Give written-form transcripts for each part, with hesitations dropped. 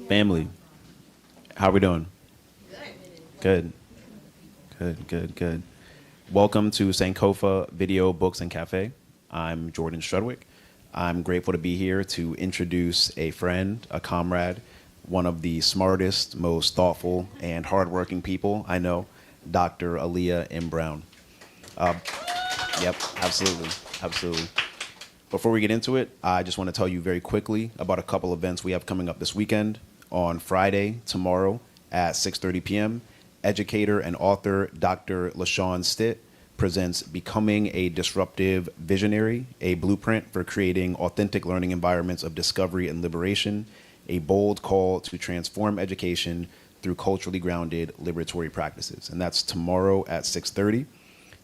Family, how are we doing? Good. Good, good, good. Welcome to Sankofa Video Books and Cafe. I'm Jordan Strudwick. I'm grateful to be here to introduce a friend, a comrade, one of the smartest, most thoughtful, and hardworking people I know, Dr. Aleia Brown. Yep, absolutely, absolutely. Before we get into it, I just want to tell you very quickly about a couple events we have coming up this weekend. On Friday, tomorrow, at 6:30 p.m., educator and author Dr. LaShawn Stitt presents Becoming a Disruptive Visionary, a blueprint for creating authentic learning environments of discovery and liberation, a bold call to transform education through culturally grounded liberatory practices. And that's tomorrow at 6:30.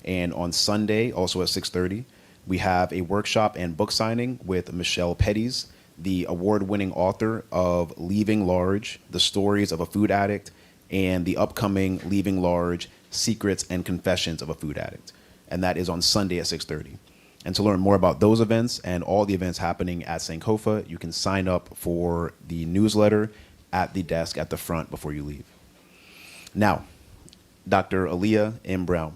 And on Sunday, also at 6:30, we have a workshop and book signing with Michelle Petties, the award-winning author of Leaving Large, The Stories of a Food Addict, and the upcoming Leaving Large, Secrets and Confessions of a Food Addict. And that is on Sunday at 6:30. And to learn more about those events and all the events happening at Sankofa, you can sign up for the newsletter at the desk at the front before you leave. Now, Dr. Aleia Brown.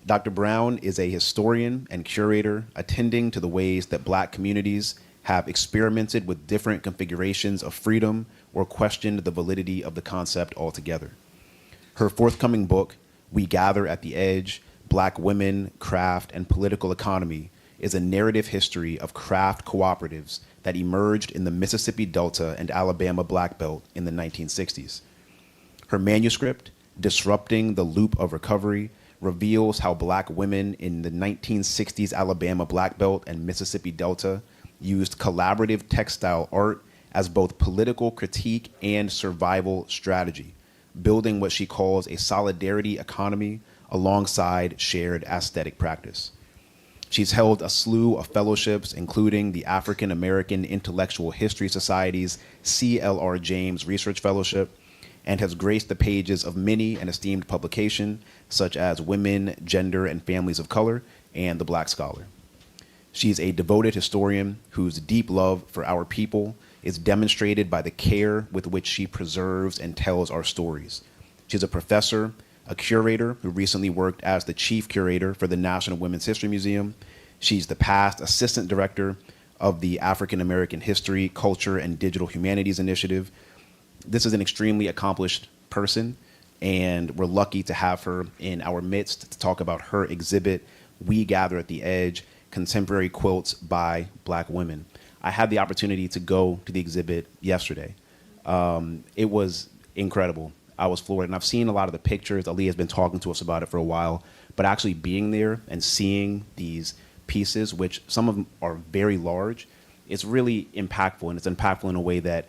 Dr. Brown is a historian and curator attending to the ways that Black communities have experimented with different configurations of freedom or questioned the validity of the concept altogether. Her forthcoming book, We Gather at the Edge, Black Women, Craft, and Political Economy, is a narrative history of craft cooperatives that emerged in the Mississippi Delta and Alabama Black Belt in the 1960s. Her manuscript, Disrupting the Loop of Recovery, reveals how Black women in the 1960s Alabama Black Belt and Mississippi Delta used collaborative textile art as both political critique and survival strategy, building what she calls a solidarity economy alongside shared aesthetic practice. She's held a slew of fellowships, including the African American Intellectual History Society's C.L.R. James Research Fellowship, and has graced the pages of many an esteemed publication, such as Women, Gender, and Families of Color, and The Black Scholar. She's a devoted historian whose deep love for our people is demonstrated by the care with which she preserves and tells our stories. She's a professor, a curator who recently worked as the chief curator for the National Women's History Museum. She's the past assistant director of the African American History, Culture, and Digital Humanities Initiative. This is an extremely accomplished person, and we're lucky to have her in our midst to talk about her exhibit, We Gather at the Edge, Contemporary Quilts by Black Women. I had the opportunity to go to the exhibit yesterday. It was incredible. I was floored, and I've seen a lot of the pictures. Aleia has been talking to us about it for a while, but actually being there and seeing these pieces, which some of them are very large, it's really impactful, and it's impactful in a way that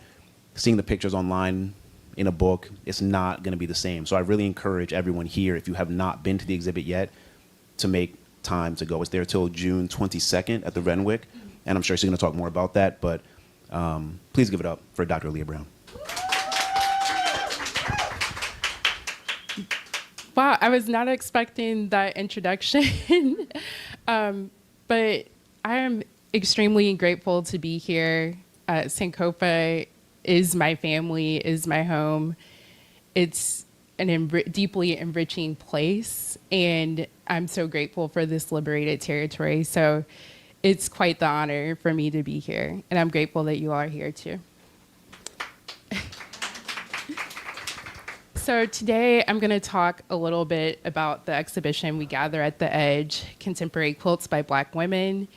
seeing the pictures online in a book, it's not going to be the same. So I really encourage everyone here, if you have not been to the exhibit yet, to make time to go. It's there till June 22nd at the Renwick, and I'm sure she's going to talk more about that, but please give it up for Dr. Aleia Brown. Wow, I was not expecting that introduction, but I am extremely grateful to be here. Sankofa is my family, is my home. It's an deeply enriching place, and I'm so grateful for this liberated territory. So it's quite the honor for me to be here, and I'm grateful that you are here too. So today I'm going to talk a little bit about the exhibition We Gather at the Edge, Contemporary Quilts by Black Women.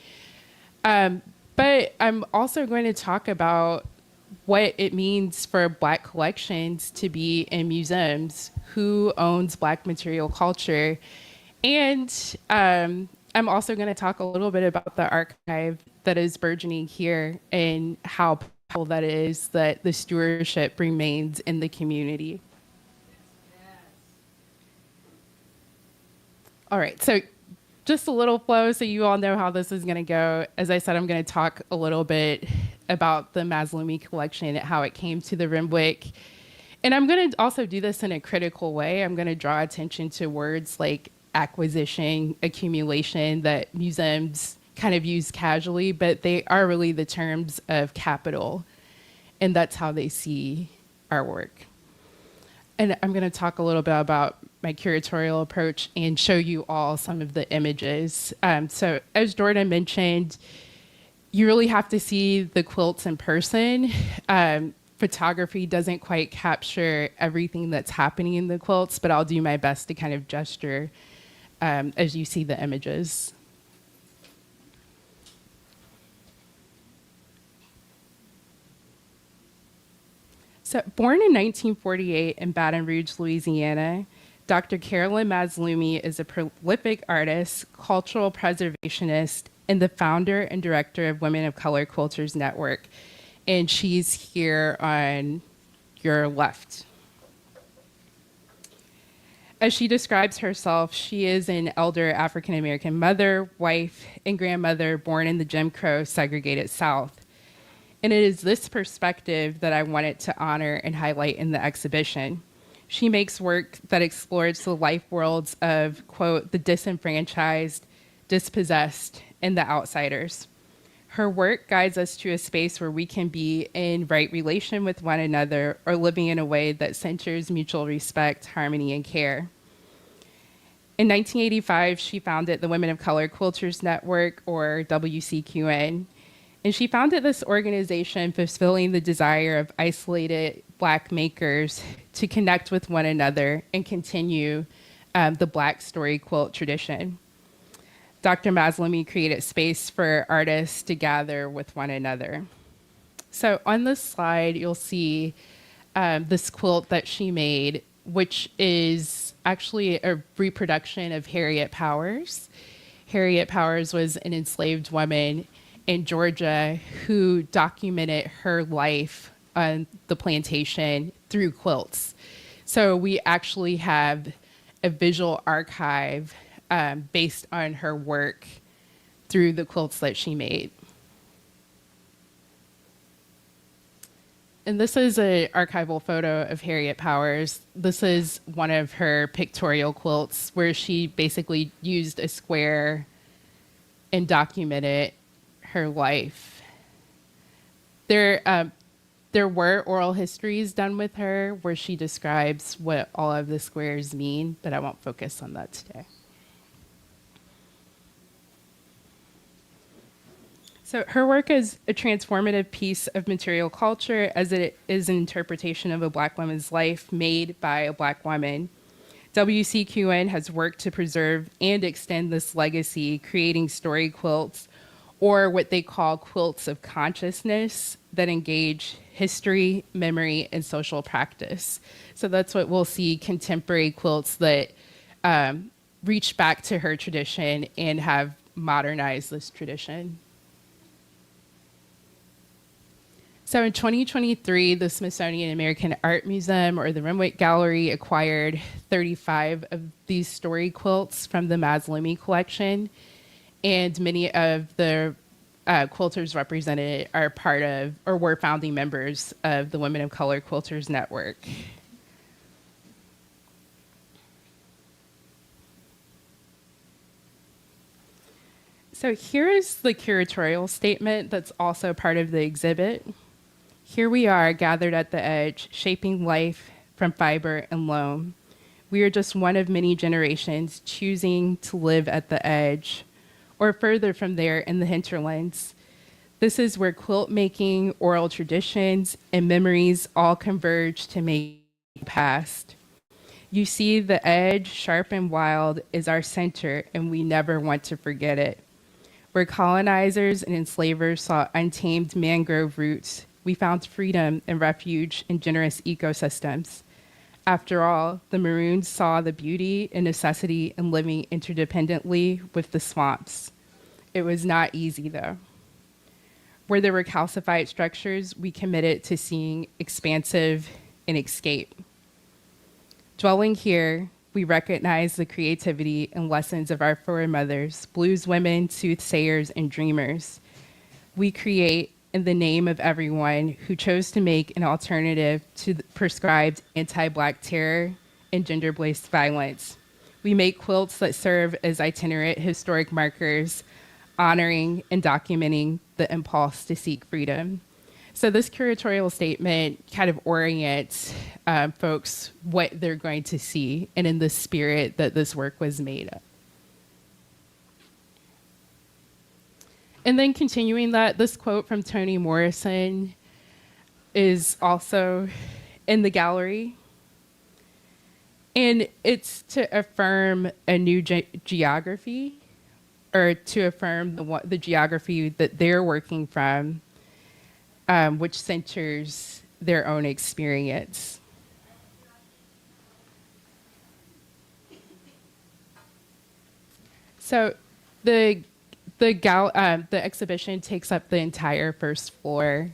But I'm also going to talk about what it means for Black collections to be in museums, who owns Black material culture. And I'm also going to talk a little bit about the archive that is burgeoning here and how powerful that is, that the stewardship remains in the community. All right, so just a little flow so you all know how this is going to go. As I said, I'm going to talk a little bit about the Mazloomi collection, how it came to the Renwick. And I'm going to also do this in a critical way. I'm going to draw attention to words like acquisition, accumulation that museums kind of use casually, but they are really the terms of capital. And that's how they see our work. And I'm going to talk a little bit about my curatorial approach and show you all some of the images. So as Jordan mentioned, you really have to see the quilts in person. Photography doesn't quite capture everything that's happening in the quilts, but I'll do my best to kind of gesture as you see the images. So, born in 1948 in Baton Rouge, Louisiana, Dr. Carolyn Mazloomi is a prolific artist, cultural preservationist, and the founder and director of Women of Color Quilters Network. And she's here on your left. As she describes herself, she is an elder African American mother, wife, and grandmother born in the Jim Crow segregated South. And it is this perspective that I wanted to honor and highlight in the exhibition. She makes work that explores the life worlds of, quote, the disenfranchised, dispossessed, and the outsiders. Her work guides us to a space where we can be in right relation with one another or living in a way that centers mutual respect, harmony, and care. In 1985, she founded the Women of Color Quilters Network, or WCQN. And she founded this organization fulfilling the desire of isolated Black makers to connect with one another and continue the Black story quilt tradition. Dr. Mazloomi created space for artists to gather with one another. So on this slide, you'll see this quilt that she made, which is actually a reproduction of Harriet Powers. Harriet Powers was an enslaved woman in Georgia who documented her life on the plantation through quilts. So we actually have a visual archive based on her work through the quilts that she made. And this is an archival photo of Harriet Powers. This is one of her pictorial quilts where she basically used a square and documented her life. There were oral histories done with her where she describes what all of the squares mean, but I won't focus on that today. So her work is a transformative piece of material culture as it is an interpretation of a Black woman's life made by a Black woman. WCQN has worked to preserve and extend this legacy, creating story quilts, or what they call quilts of consciousness that engage history, memory, and social practice. So that's what we'll see, contemporary quilts that reach back to her tradition and have modernized this tradition. So in 2023, the Smithsonian American Art Museum, or the Renwick Gallery, acquired 35 of these story quilts from the Mazloomi collection. And many of the quilters represented are part of, or were founding members of the Women of Color Quilters Network. So here is the curatorial statement that's also part of the exhibit. Here we are, gathered at the edge, shaping life from fiber and loam. We are just one of many generations choosing to live at the edge, or further from there in the hinterlands. This is where quilt making, oral traditions, and memories all converge to make past. You see, the edge, sharp and wild, is our center, and we never want to forget it. Where colonizers and enslavers saw untamed mangrove roots, we found freedom and refuge in generous ecosystems. After all, the Maroons saw the beauty and necessity in living interdependently with the swamps. It was not easy, though. Where there were calcified structures, we committed to seeing expansive and escape. Dwelling here, we recognize the creativity and lessons of our foremothers, blues women, soothsayers, and dreamers. We create in the name of everyone who chose to make an alternative to the prescribed anti-Black terror and gender-based violence. We make quilts that serve as itinerant historic markers, honoring and documenting the impulse to seek freedom. So this curatorial statement kind of orients folks what they're going to see and in the spirit that this work was made of. And then continuing that, this quote from Toni Morrison is also in the gallery. And it's to affirm a new geography, or to affirm the geography that they're working from, which centers their own experience. So the exhibition takes up the entire first floor,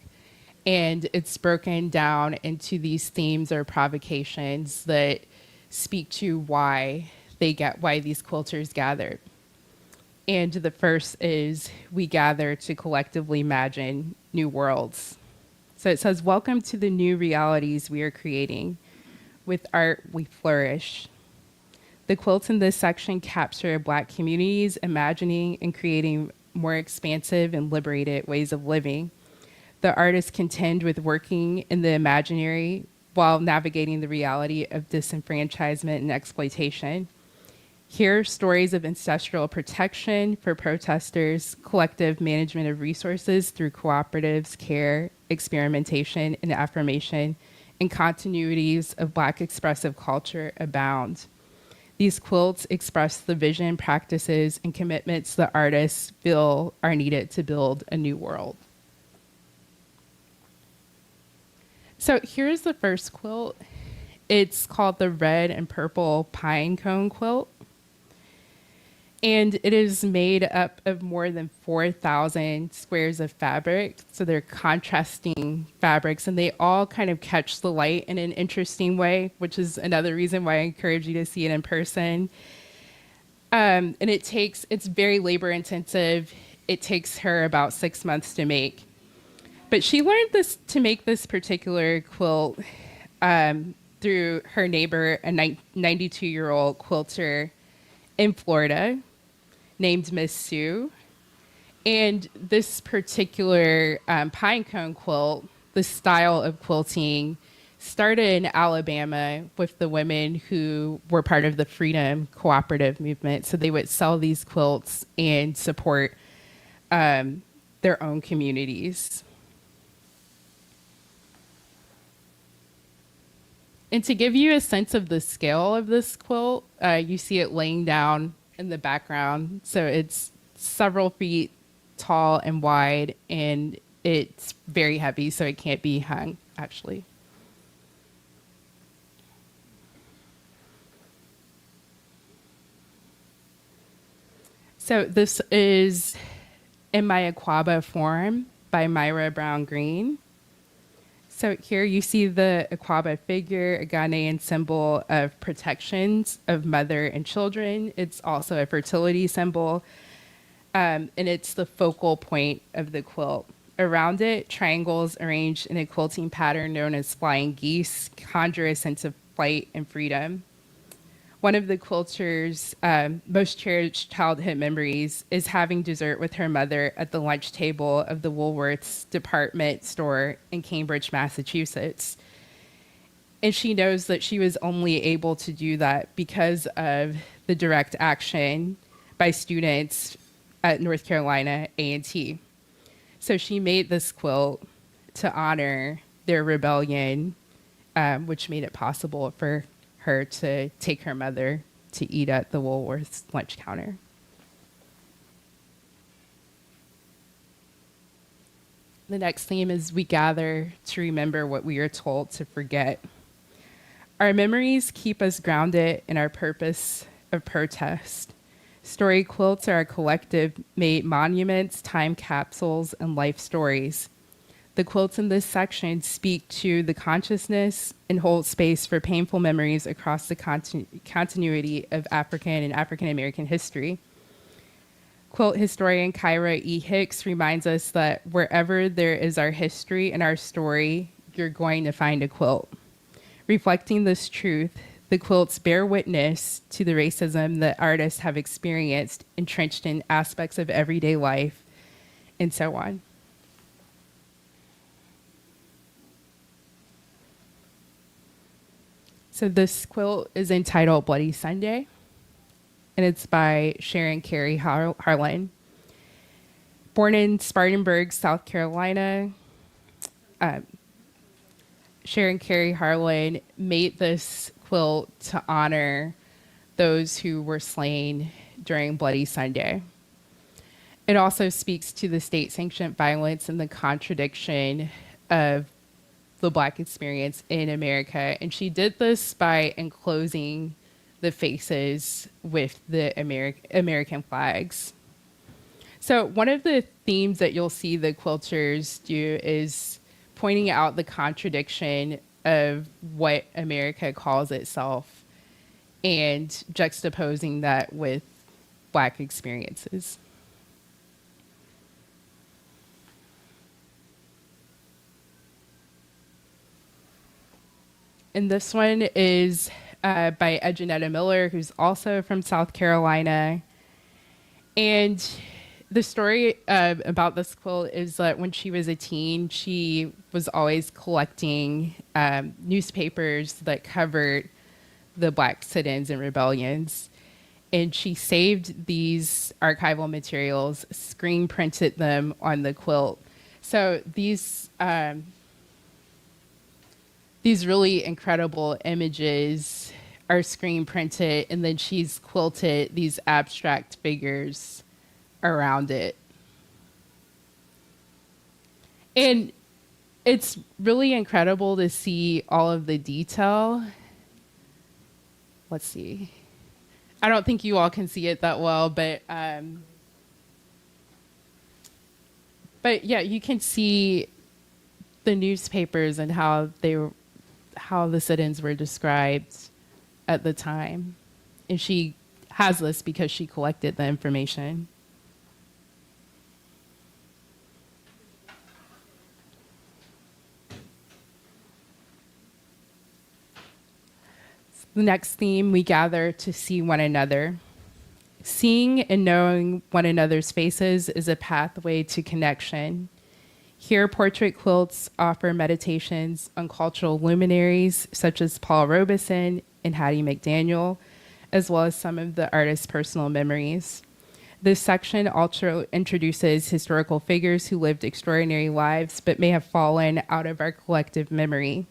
and it's broken down into these themes or provocations that speak to why these quilters gathered. And the first is, we gather to collectively imagine new worlds. So it says, welcome to the new realities we are creating. With art, we flourish. The quilts in this section capture Black communities imagining and creating more expansive and liberated ways of living. The artists contend with working in the imaginary while navigating the reality of disenfranchisement and exploitation. Here, stories of ancestral protection for protesters, collective management of resources through cooperatives, care, experimentation, and affirmation, and continuities of Black expressive culture abound. These quilts express the vision, practices, and commitments that artists feel are needed to build a new world. So here's the first quilt. It's called the Red and Purple Pine Cone Quilt. And it is made up of more than 4,000 squares of fabric. So they're contrasting fabrics, and they all kind of catch the light in an interesting way, which is another reason why I encourage you to see it in person. And it's very labor intensive. It takes her about 6 months to make. But she learned to make this particular quilt through her neighbor, a 92-year-old quilter in Florida named Miss Sue. And this particular pine cone quilt, the style of quilting, started in Alabama with the women who were part of the Freedom Cooperative movement. So they would sell these quilts and support their own communities. And to give you a sense of the scale of this quilt, you see it laying down in the background. So it's several feet tall and wide, and it's very heavy, so it can't be hung, actually. So this is in my Aquaba form by Aleia Brown Green. So here you see the Aquaba figure, a Ghanaian symbol of protections of mother and children. It's also a fertility symbol, and it's the focal point of the quilt. Around it, triangles arranged in a quilting pattern known as flying geese conjure a sense of flight and freedom. One of the quilter's most cherished childhood memories is having dessert with her mother at the lunch table of the Woolworth's department store in Cambridge, Massachusetts. And she knows that she was only able to do that because of the direct action by students at North Carolina A&T. So she made this quilt to honor their rebellion, which made it possible for her to take her mother to eat at the Woolworth's lunch counter. The next theme is, we gather to remember what we are told to forget. Our memories keep us grounded in our purpose of protest. Story quilts are a collective made monuments, time capsules, and life stories. The quilts in this section speak to the consciousness and hold space for painful memories across the continuity of African and African American history. Quilt historian Kyra E. Hicks reminds us that wherever there is our history and our story, you're going to find a quilt. Reflecting this truth, The quilts bear witness to the racism that artists have experienced, entrenched in aspects of everyday life, and so on. So this quilt is entitled Bloody Sunday, and it's by Sharon Carey Harlan. Born in Spartanburg, South Carolina, Sharon Carey Harlan made this quilt to honor those who were slain during Bloody Sunday. It also speaks to the state-sanctioned violence and the contradiction of the Black experience in America. And she did this by enclosing the faces with the American flags. So one of the themes that you'll see the quilters do is pointing out the contradiction of what America calls itself and juxtaposing that with Black experiences. And this one is by Edgenetta Miller, who's also from South Carolina. And the story about this quilt is that when she was a teen, she was always collecting newspapers that covered the Black sit-ins and rebellions. And she saved these archival materials, screen printed them on the quilt. So these really incredible images are screen printed, and then she's quilted these abstract figures around it. And it's really incredible to see all of the detail. Let's see. I don't think you all can see it that well, but yeah, you can see the newspapers and how the sit-ins were described at the time. And she has this because she collected the information. The next theme, we gather to see one another. Seeing and knowing one another's faces is a pathway to connection. Here, portrait quilts offer meditations on cultural luminaries such as Paul Robeson and Hattie McDaniel, as well as some of the artist's personal memories. This section also introduces historical figures who lived extraordinary lives but may have fallen out of our collective memory.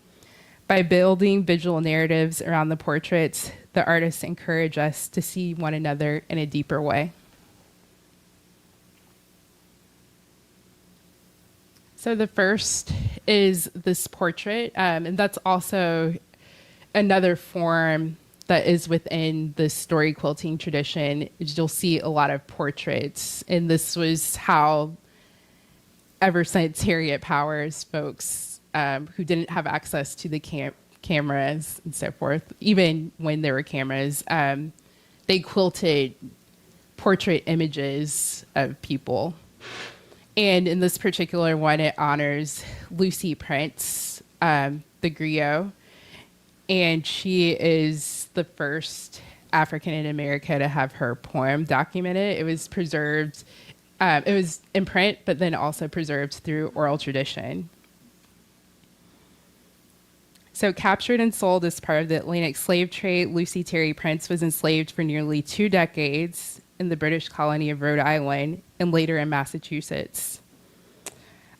By building visual narratives around the portraits, the artists encourage us to see one another in a deeper way. So the first is this portrait, and that's also another form that is within the story quilting tradition. You'll see a lot of portraits, and this was how, ever since Harriet Powers, folks who didn't have access to the cameras and so forth, even when there were cameras, they quilted portrait images of people. And in this particular one, it honors Lucy Prince, the griot. And she is the first African in America to have her poem documented. It was preserved, it was in print, but then also preserved through oral tradition. So captured and sold as part of the Atlantic slave trade, Lucy Terry Prince was enslaved for nearly 2 decades in the British colony of Rhode Island and later in Massachusetts.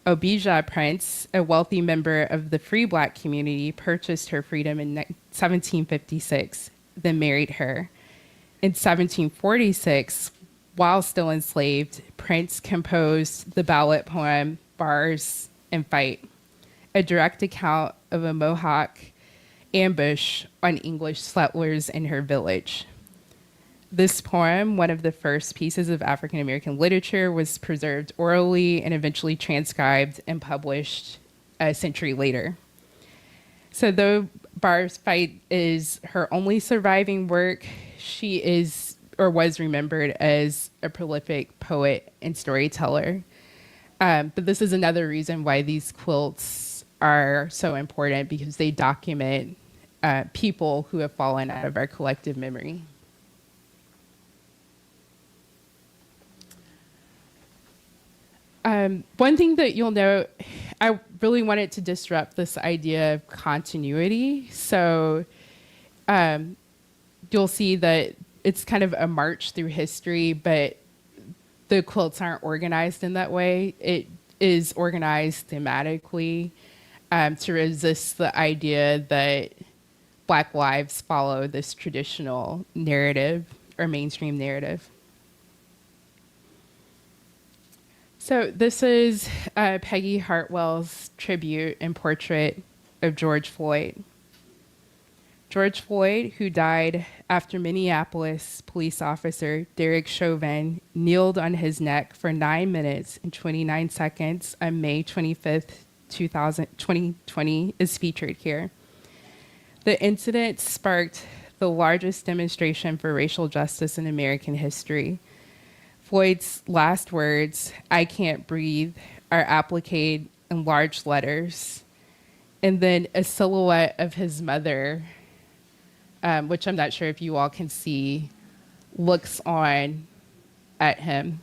Obijah Prince, a wealthy member of the free Black community, purchased her freedom in 1756, then married her. In 1746, while still enslaved, Prince composed the ballad poem Bars and Fight, a direct account of a Mohawk ambush on English settlers in her village. This poem, one of the first pieces of African American literature, was preserved orally and eventually transcribed and published a century later. So though Bars Fight is her only surviving work, she is or was remembered as a prolific poet and storyteller. But this is another reason why these quilts are so important, because they document people who have fallen out of our collective memory. One thing that you'll note, I really wanted to disrupt this idea of continuity. So you'll see that it's kind of a march through history, but the quilts aren't organized in that way. It is organized thematically to resist the idea that Black lives follow this traditional narrative or mainstream narrative. So this is Peggy Hartwell's tribute and portrait of George Floyd. George Floyd, who died after Minneapolis police officer Derek Chauvin kneeled on his neck for 9 minutes and 29 seconds on May 25th, 2020, is featured here. The incident sparked the largest demonstration for racial justice in American history. Floyd's last words, "I can't breathe," are appliqued in large letters. And then a silhouette of his mother, which I'm not sure if you all can see, looks on at him.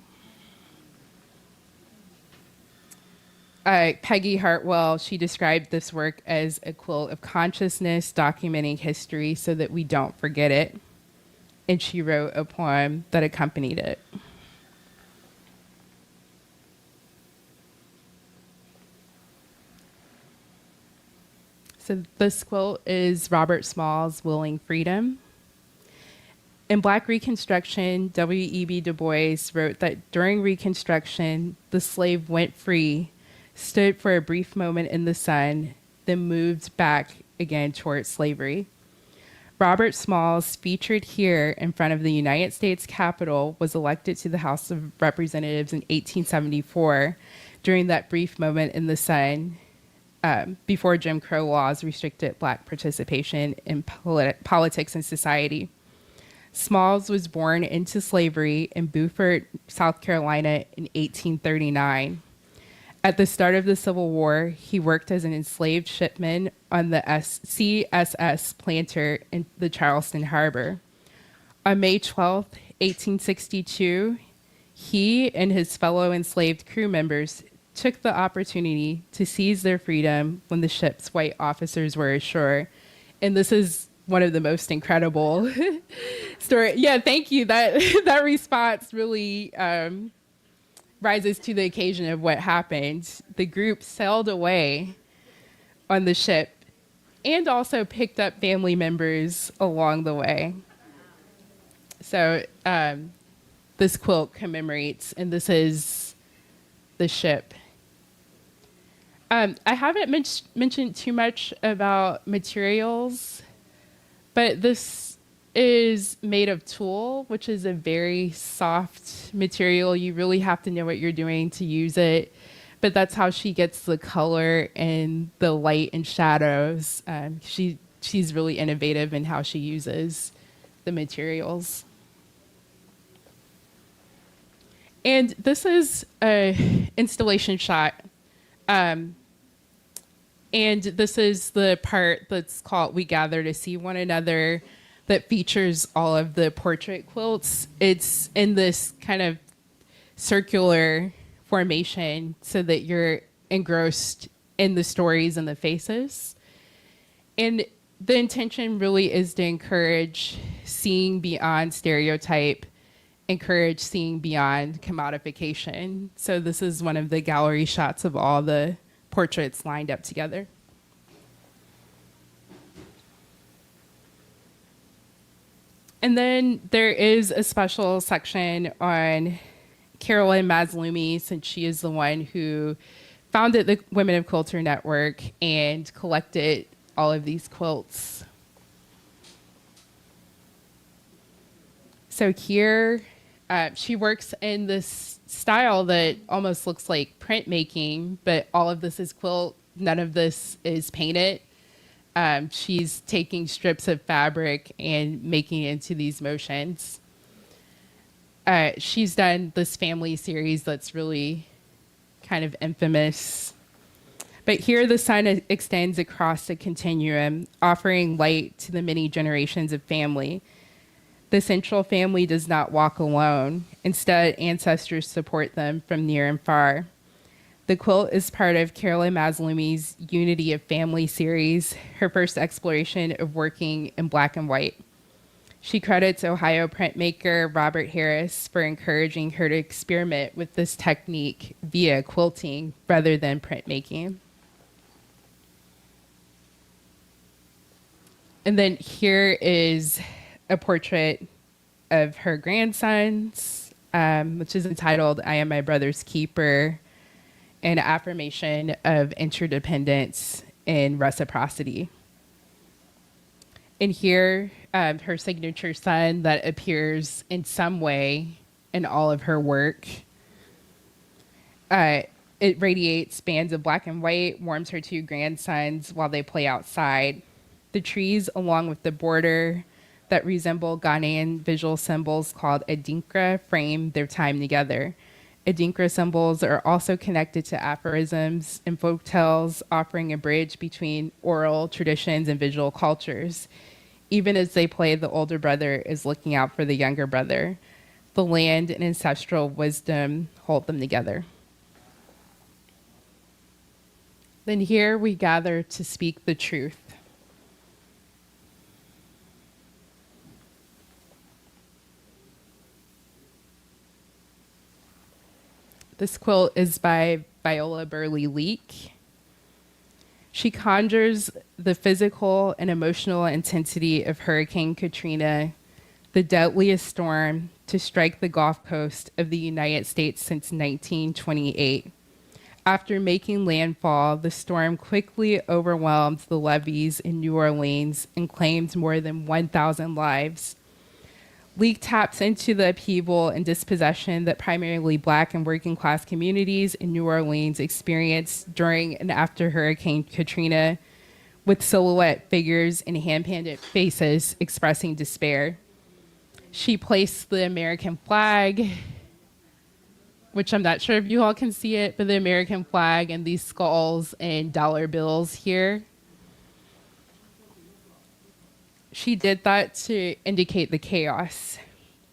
Peggy Hartwell, she described this work as a quilt of consciousness documenting history so that we don't forget it. And she wrote a poem that accompanied it. So this quilt is Robert Small's Willing Freedom. In Black Reconstruction, W.E.B. Du Bois wrote that during Reconstruction, the slave went free, stood for a brief moment in the sun, then moved back again towards slavery. Robert Smalls, featured here in front of the United States Capitol, was elected to the House of Representatives in 1874 during that brief moment in the sun, before Jim Crow laws restricted Black participation in politics and society. Smalls was born into slavery in Beaufort, South Carolina in 1839. At the start of the Civil War, he worked as an enslaved shipman on the CSS Planter in the Charleston Harbor. On May 12, 1862, he and his fellow enslaved crew members took the opportunity to seize their freedom when the ship's white officers were ashore. And this is one of the most incredible story. Yeah, thank you. That response really rises to the occasion of what happened. The group sailed away on the ship and also picked up family members along the way. So this quilt commemorates, and this is the ship. I haven't mentioned too much about materials, but this is made of tulle, which is a very soft material. You really have to know what you're doing to use it, but that's how she gets the color and the light and shadows. She's really innovative in how she uses the materials. And this is an installation shot. And this is the part that's called We Gather to See One Another, that features all of the portrait quilts. It's in this kind of circular formation so that you're engrossed in the stories and the faces. And the intention really is to encourage seeing beyond stereotype, encourage seeing beyond commodification. So this is one of the gallery shots of all the portraits lined up together. And then there is a special section on Carolyn Mazloomi, since she is the one who founded the Women of Culture Network and collected all of these quilts. So here, she works in this style that almost looks like printmaking, but all of this is quilt. None of this is painted. She's taking strips of fabric and making it into these motions. She's done this family series that's really kind of infamous. But here the sun extends across the continuum, offering light to the many generations of family. The central family does not walk alone. Instead, ancestors support them from near and far. The quilt is part of Carolyn Mazloomi's Unity of Family series, her first exploration of working in black and white. She credits Ohio printmaker Robert Harris for encouraging her to experiment with this technique via quilting rather than printmaking. And then here is a portrait of her grandsons, which is entitled "I Am My Brother's Keeper," an affirmation of interdependence and reciprocity. And here, her signature sun that appears in some way in all of her work. It radiates bands of black and white, warms her two grandsons while they play outside. The trees, along with the border that resemble Ghanaian visual symbols called adinkra, frame their time together. Adinkra symbols are also connected to aphorisms and folktales, offering a bridge between oral traditions and visual cultures. Even as they play, the older brother is looking out for the younger brother. The land and ancestral wisdom hold them together. Then here we gather to speak the truth. This quilt is by Viola Burley Leak. She conjures the physical and emotional intensity of Hurricane Katrina, the deadliest storm to strike the Gulf Coast of the United States since 1928. After making landfall, the storm quickly overwhelmed the levees in New Orleans and claimed more than 1,000 lives. Leak taps into the upheaval and dispossession that primarily Black and working class communities in New Orleans experienced during and after Hurricane Katrina, with silhouette figures and hand-painted faces expressing despair. She placed the American flag, which I'm not sure if you all can see it, but the American flag and these skulls and dollar bills here. She did that to indicate the chaos,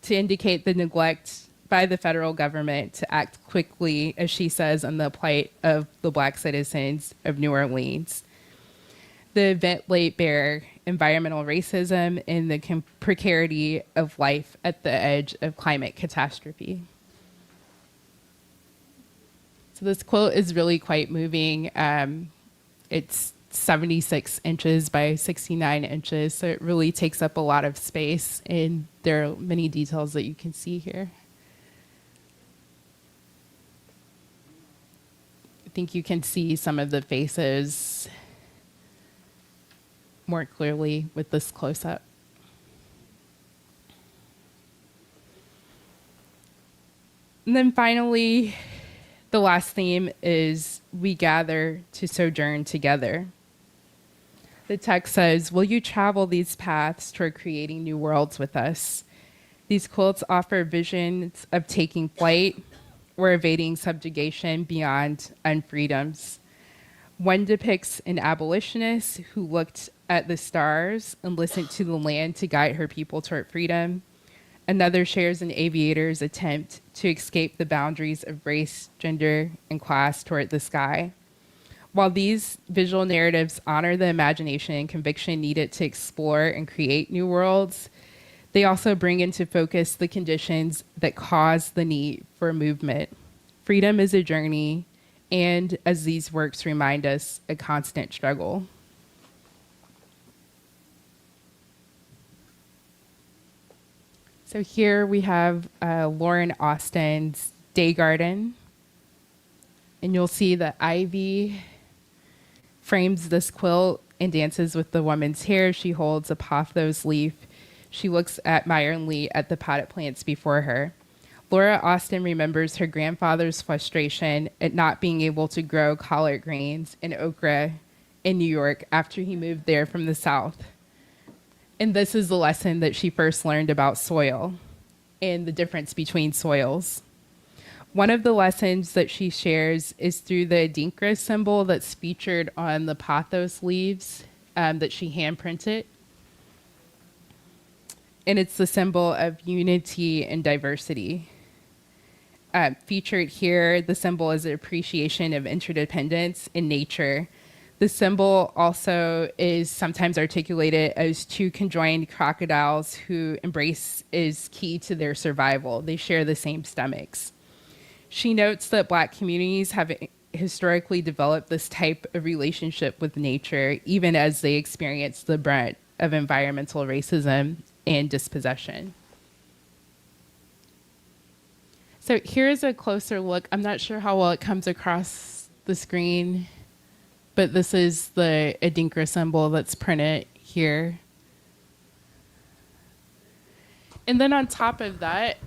to indicate the neglect by the federal government to act quickly, as she says, on the plight of the Black citizens of New Orleans. The event laid bare environmental racism and the precarity of life at the edge of climate catastrophe. So this quote is really quite moving. It's 76 inches by 69 inches, so it really takes up a lot of space, and there are many details that you can see here. I think you can see some of the faces more clearly with this close-up. And then finally, the last theme is we gather to sojourn together. The text says, will you travel these paths toward creating new worlds with us? These quilts offer visions of taking flight or evading subjugation beyond unfreedoms. One depicts an abolitionist who looked at the stars and listened to the land to guide her people toward freedom. Another shares an aviator's attempt to escape the boundaries of race, gender, and class toward the sky. While these visual narratives honor the imagination and conviction needed to explore and create new worlds, they also bring into focus the conditions that cause the need for movement. Freedom is a journey, and as these works remind us, a constant struggle. So here we have Lauren Austin's Day Garden, and you'll see that ivy frames this quilt and dances with the woman's hair. She holds a pothos leaf. She looks admiringly at the potted plants before her. Laura Austin remembers her grandfather's frustration at not being able to grow collard greens and okra in New York after he moved there from the South. And this is the lesson that she first learned about soil and the difference between soils. One of the lessons that she shares is through the Adinkra symbol that's featured on the pothos leaves that she hand printed. And it's the symbol of unity and diversity. Featured here, the symbol is an appreciation of interdependence in nature. The symbol also is sometimes articulated as two conjoined crocodiles who embrace is key to their survival. They share the same stomachs. She notes that Black communities have historically developed this type of relationship with nature, even as they experience the brunt of environmental racism and dispossession. So here's a closer look. I'm not sure how well it comes across the screen, but this is the Adinkra symbol that's printed here. And then on top of that,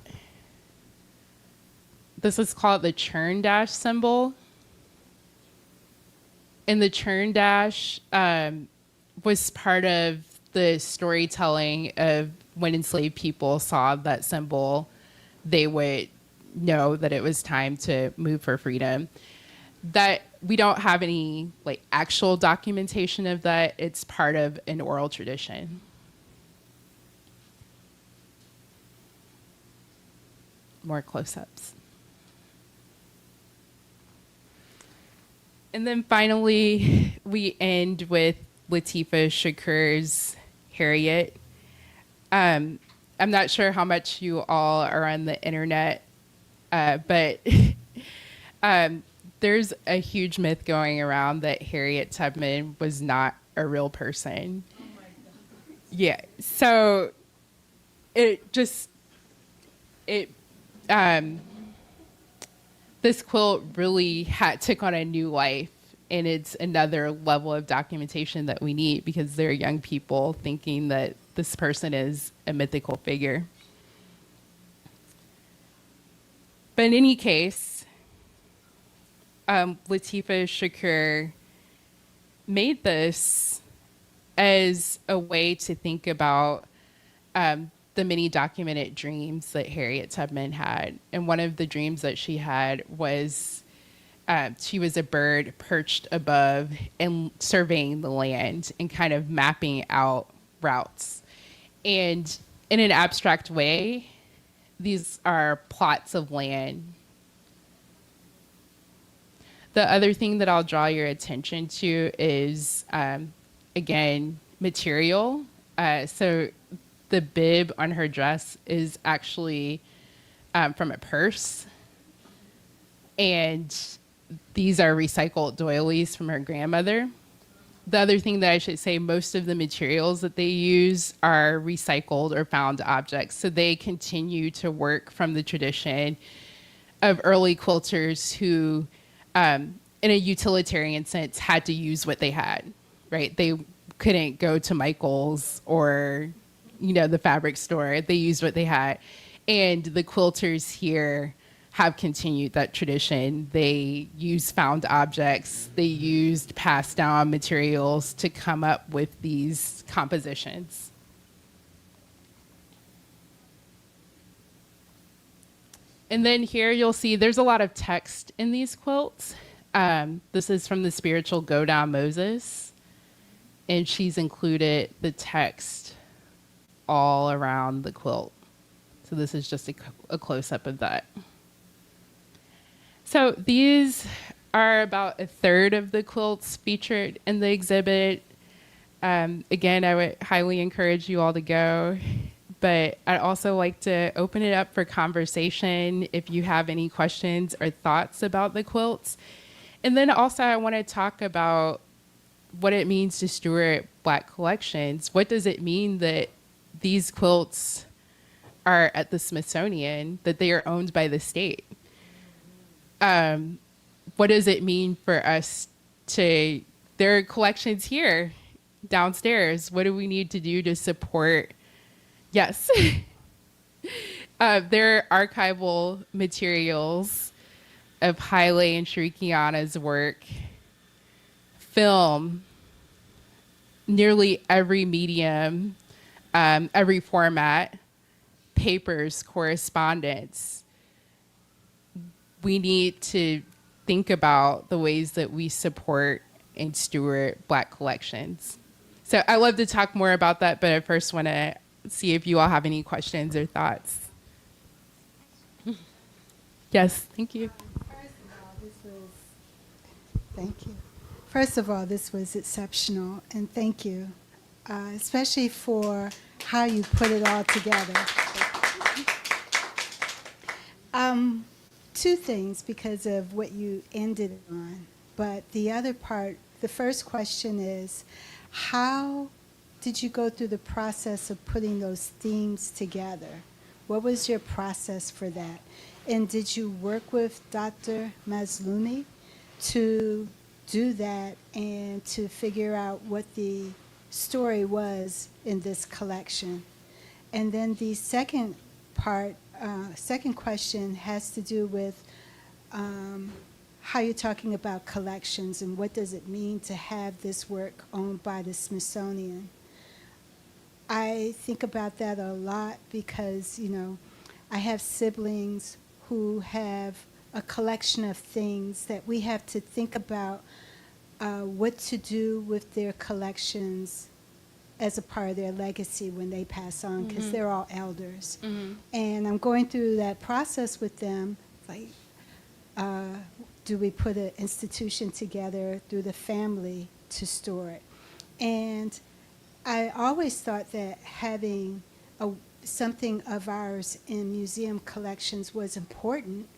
this is called the churn dash symbol. And the churn dash was part of the storytelling of when enslaved people saw that symbol, they would know that it was time to move for freedom. That we don't have any like actual documentation of that. It's part of an oral tradition. More close-ups. And then finally, we end with Latifah Shakur's Harriet. I'm not sure how much you all are on the internet, but there's a huge myth going around that Harriet Tubman was not a real person. Oh my God. Yeah, so this quilt really took on a new life, and it's another level of documentation that we need because there are young people thinking that this person is a mythical figure. But in any case, Latifah Shakur made this as a way to think about the many documented dreams that Harriet Tubman had. And one of the dreams that she had was she was a bird perched above and surveying the land and kind of mapping out routes. And in an abstract way, these are plots of land. The other thing that I'll draw your attention to is, again, material. So the bib on her dress is actually from a purse. And these are recycled doilies from her grandmother. The other thing that I should say, most of the materials that they use are recycled or found objects. So they continue to work from the tradition of early quilters who, in a utilitarian sense, had to use what they had, right? They couldn't go to Michael's or, the fabric store. They used what they had. And the quilters here have continued that tradition. They used found objects. They used passed down materials to come up with these compositions. And then here you'll see there's a lot of text in these quilts. This is from the spiritual Go Down Moses. And she's included the text all around the quilt. So this is just a close-up of that. So these are about a third of the quilts featured in the exhibit. Again, I would highly encourage you all to go. But I'd also like to open it up for conversation if you have any questions or thoughts about the quilts. And then also I want to talk about what it means to steward Black collections. What does it mean that these quilts are at the Smithsonian, that they are owned by the state? What does it mean for us to, there are collections here downstairs. What do we need to do to support? Yes. There are archival materials of Haile and Shirikiana's work, film, nearly every medium, every format, papers, correspondence. we need to think about the ways that we support and steward Black collections. So I love to talk more about that, but I first want to see if you all have any questions or thoughts. Yes, thank you. Thank you. First of all, this was exceptional, and thank you, especially for how you put it all together. Two things because of what you ended on, but the other part, the first question is, how did you go through the process of putting those themes together? What was your process for that? And did you work with Dr. Mazloomi to do that and to figure out what the story was in this collection? And then the second part, second question has to do with how you're talking about collections and what does it mean to have this work owned by the Smithsonian. I think about that a lot because, you know, I have siblings who have a collection of things that we have to think about what to do with their collections as a part of their legacy when they pass on, because they're all elders. And I'm going through that process with them, like, do we put an institution together through the family to store it? And I always thought that having something of ours in museum collections was important.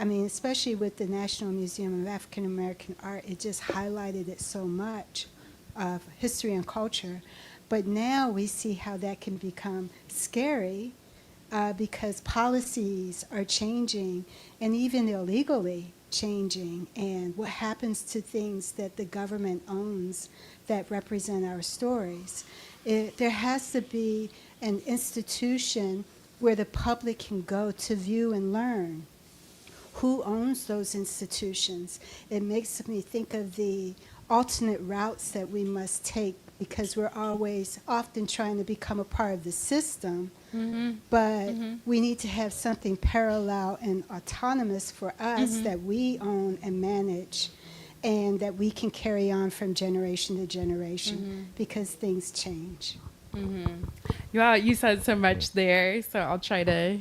I mean, especially with the National Museum of African American Art, it just highlighted it so much of history and culture. But now we see how that can become scary because policies are changing and even illegally changing. And what happens to things that the government owns that represent our stories? There has to be an institution where the public can go to view and learn. Who owns those institutions? It makes me think of the alternate routes that we must take because we're always often trying to become a part of the system, but we need to have something parallel and autonomous for us that we own and manage and that we can carry on from generation to generation because things change. Yeah, you said so much there, so I'll try to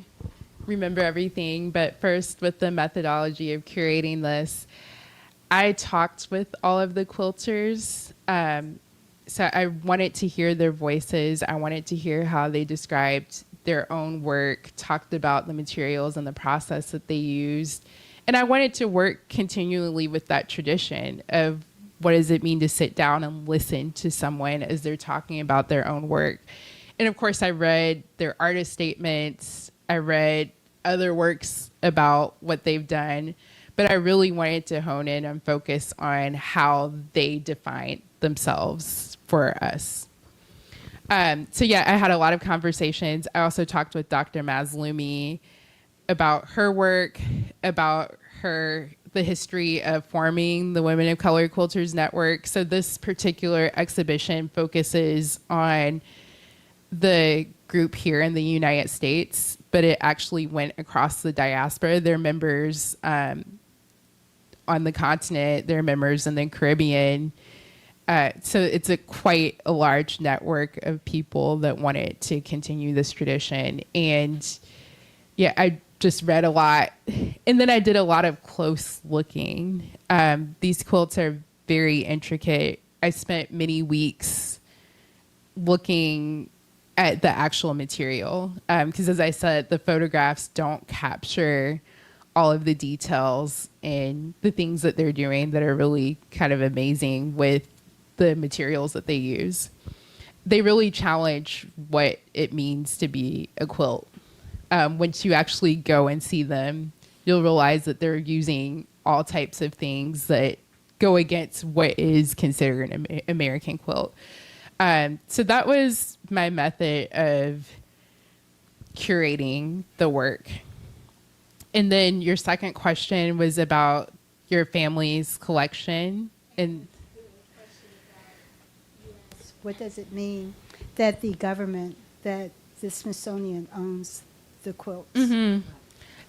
remember everything. But first, with the methodology of curating this, I talked with all of the quilters. So I wanted to hear their voices. I wanted to hear how they described their own work, talked about the materials and the process that they used. And I wanted to work continually with that tradition of what does it mean to sit down and listen to someone as they're talking about their own work. And of course, I read their artist statements. I read other works about what they've done. But I really wanted to hone in and focus on how they define themselves for us. So yeah, I had a lot of conversations. I also talked with Dr. Mazloomi about her work, about the history of forming the Women of Color Quilters Network. So this particular exhibition focuses on the group here in the United States, but it actually went across the diaspora. They're members on the continent, they're members in the Caribbean. So it's quite a large network of people that wanted to continue this tradition. And yeah, I just read a lot. And then I did a lot of close looking. These quilts are very intricate. I spent many weeks looking at the actual material. Because as I said, the photographs don't capture all of the details and the things that they're doing that are really kind of amazing with the materials that they use. They really challenge what it means to be a quilt. Once you actually go and see them, you'll realize that they're using all types of things that go against what is considered an American quilt. So that was my method of curating the work. And then your second question was about your family's collection. And what does it mean that the government, that the Smithsonian owns the quilts?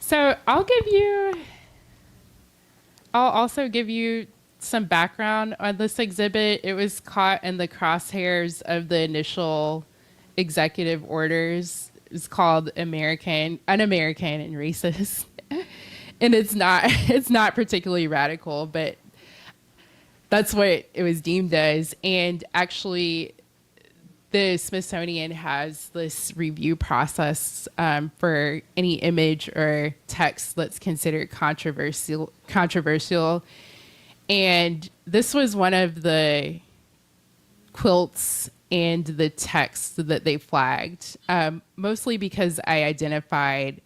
So I'll give you I'll also give you some background on this exhibit. It was caught in the crosshairs of the initial executive orders. It's called Un-American and Racist. And it's not particularly radical, but that's what it was deemed as. And actually, the Smithsonian has this review process for any image or text that's considered controversial. And this was one of the quilts and the texts that they flagged, mostly because I identified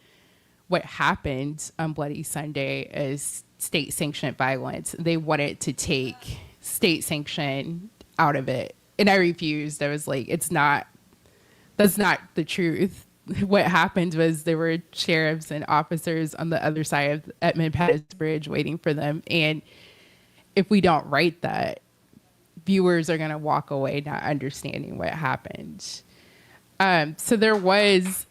what happened on Bloody Sunday as state-sanctioned violence. They wanted to take state sanction out of it. And I refused. I was like, that's not the truth. What happened was there were sheriffs and officers on the other side of Edmund Pettus Bridge waiting for them. And if we don't write that, viewers are going to walk away not understanding what happened. So there was...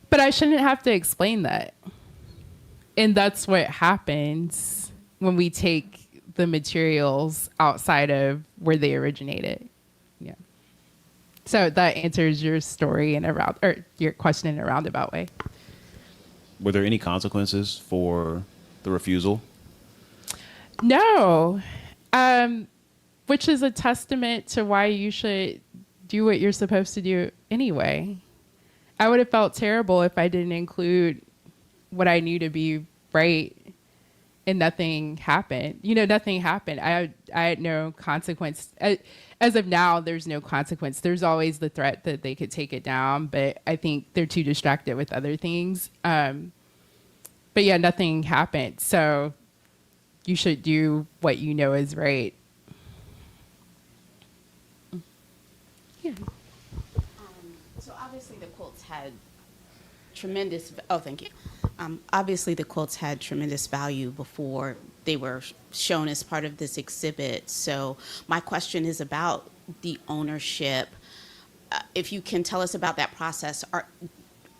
But I shouldn't have to explain that. And that's what happens when we take the materials outside of where they originated. Yeah. So that answers your story or your question in a roundabout way. Were there any consequences for the refusal? No. Which is a testament to why you should do what you're supposed to do anyway. I would have felt terrible if I didn't include what I knew to be right and nothing happened. Nothing happened. I had no consequence. As of now, there's no consequence. There's always the threat that they could take it down, but I think they're too distracted with other things. But yeah, nothing happened. So you should do what you know is right. Yeah. So obviously the quilts had tremendous, oh, thank you. Obviously the quilts had tremendous value before they were shown as part of this exhibit. So my question is about the ownership. If you can tell us about that process,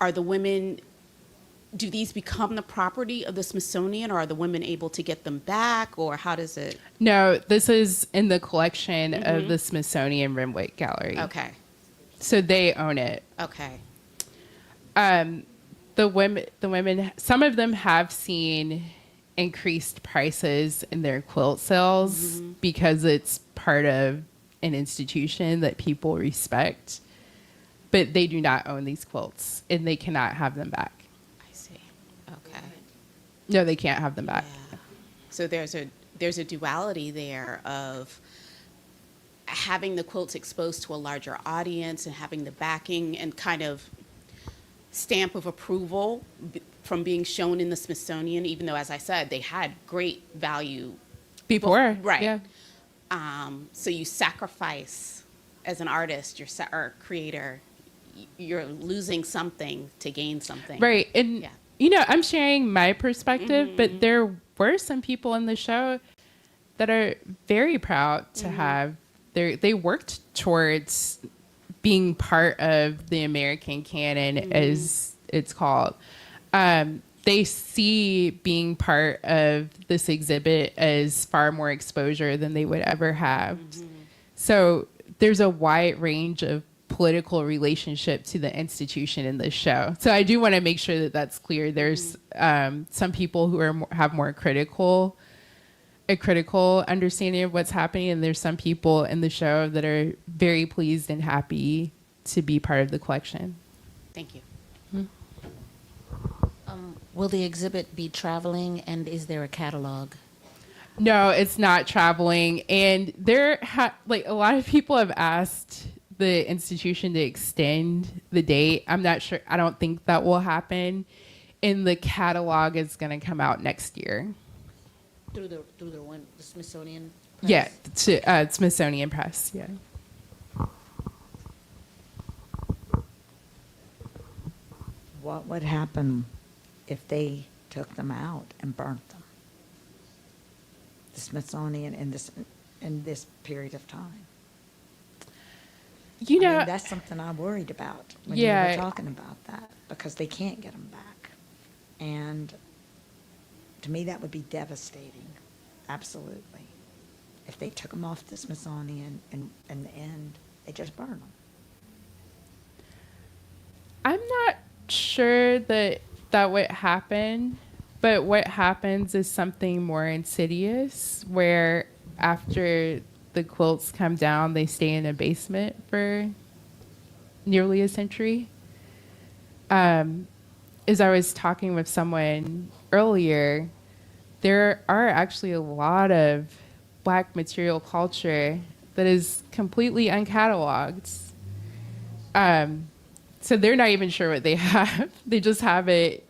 are the women, do these become the property of the Smithsonian, or are the women able to get them back, or how does it? No, this is in the collection of the Smithsonian Renwick Gallery. Okay. So they own it. Okay. The women, some of them have seen increased prices in their quilt sales because it's part of an institution that people respect, but they do not own these quilts and they cannot have them back. I see. Okay. No, they can't have them back. Yeah. So there's a duality there of having the quilts exposed to a larger audience and having the backing and kind of stamp of approval from being shown in the Smithsonian, even though, as I said, they had great value Before. right? Yeah. So you sacrifice as an artist, or creator, you're losing something to gain something. Right. And, Yeah. I'm sharing my perspective, but there were some people in the show that are very proud to have, they worked towards being part of the American canon, as it's called. They see being part of this exhibit as far more exposure than they would ever have. So there's a wide range of political relationship to the institution in this show. So I do want to make sure that that's clear. There's some people who have more a critical understanding of what's happening, and there's some people in the show that are very pleased and happy to be part of the collection. Thank you. Will the exhibit be traveling, and is there a catalog? No, it's not traveling, and a lot of people have asked the institution to extend the date. I'm not sure. I don't think that will happen, and the catalog is going to come out next year. Through the Smithsonian Press? Yeah, to Smithsonian Press. Yeah. What would happen if they took them out and burnt them? The Smithsonian in this period of time. I mean, that's something I worried about when you were talking about that, because they can't get them back. And to me, that would be devastating, absolutely. If they took them off the Smithsonian and in the end, they just burn them. I'm not sure that would happen, but what happens is something more insidious, where after the quilts come down, they stay in a basement for nearly a century. As I was talking with someone earlier, there are actually a lot of Black material culture that is completely uncatalogued. So they're not even sure what they have. They just have it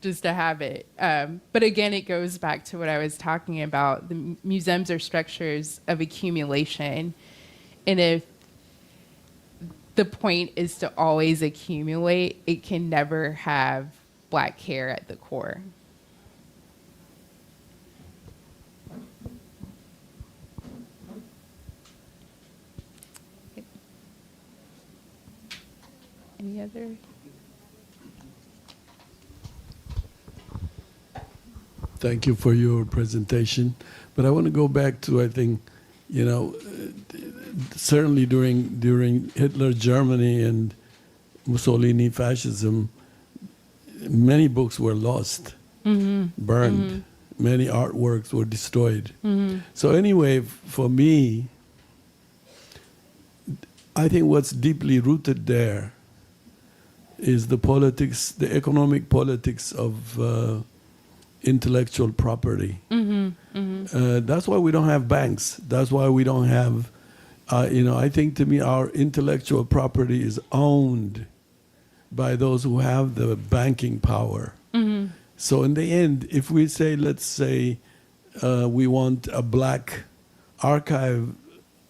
just to have it. But again, it goes back to what I was talking about. The museums are structures of accumulation. And if the point is to always accumulate, it can never have Black hair at the core. Any other? Thank you for your presentation. But I want to go back to, I think, certainly during Hitler Germany and Mussolini fascism, many books were lost, burned. Many artworks were destroyed. So anyway, for me, I think what's deeply rooted there is the politics, the economic politics of intellectual property. That's why we don't have banks. That's why we don't have, I think to me our intellectual property is owned by those who have the banking power. So in the end, if we say, let's say, we want a Black archive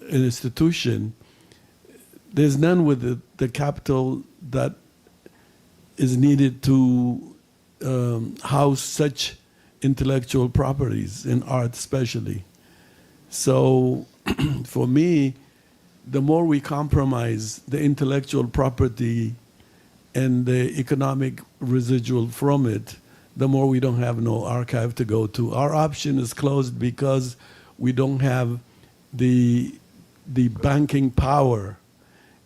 institution, there's none with the capital that is needed to house such intellectual properties in art especially. So for me, the more we compromise the intellectual property and the economic residual from it, the more we don't have no archive to go to. Our option is closed because we don't have the banking power.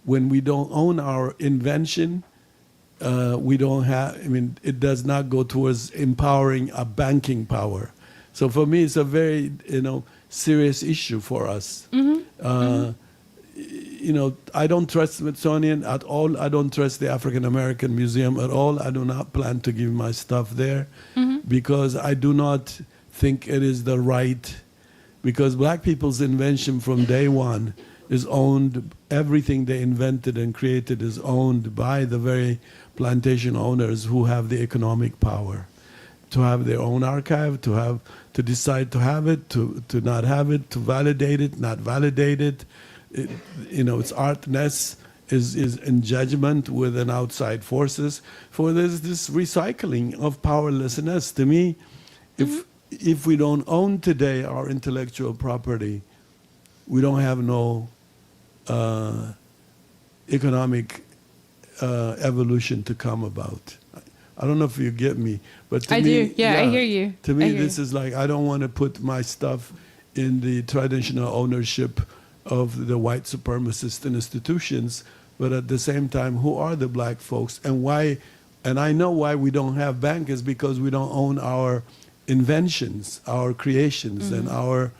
When we don't own our invention, we don't have, it does not go towards empowering a banking power. So for me, it's a very, serious issue for us. I don't trust Smithsonian at all. I don't trust the African American Museum at all. I do not plan to give my stuff there because I do not think it is the right, because Black people's invention from day one is owned, everything they invented and created is owned by the very plantation owners who have the economic power to have their own archive, to decide to have it, to not have it, to validate it, not validate it. Its artness is in judgment with an outside forces. For there's this recycling of powerlessness. To me, if we don't own today our intellectual property, we don't have no economic evolution to come about. I don't know if you get me, but to I me, do. Yeah, I hear you. To me, this is like, I don't want to put my stuff in the traditional ownership of the white supremacist institutions, but at the same time, who are the Black folks and why? And I know why we don't have bank is because we don't own our inventions, our creations, and our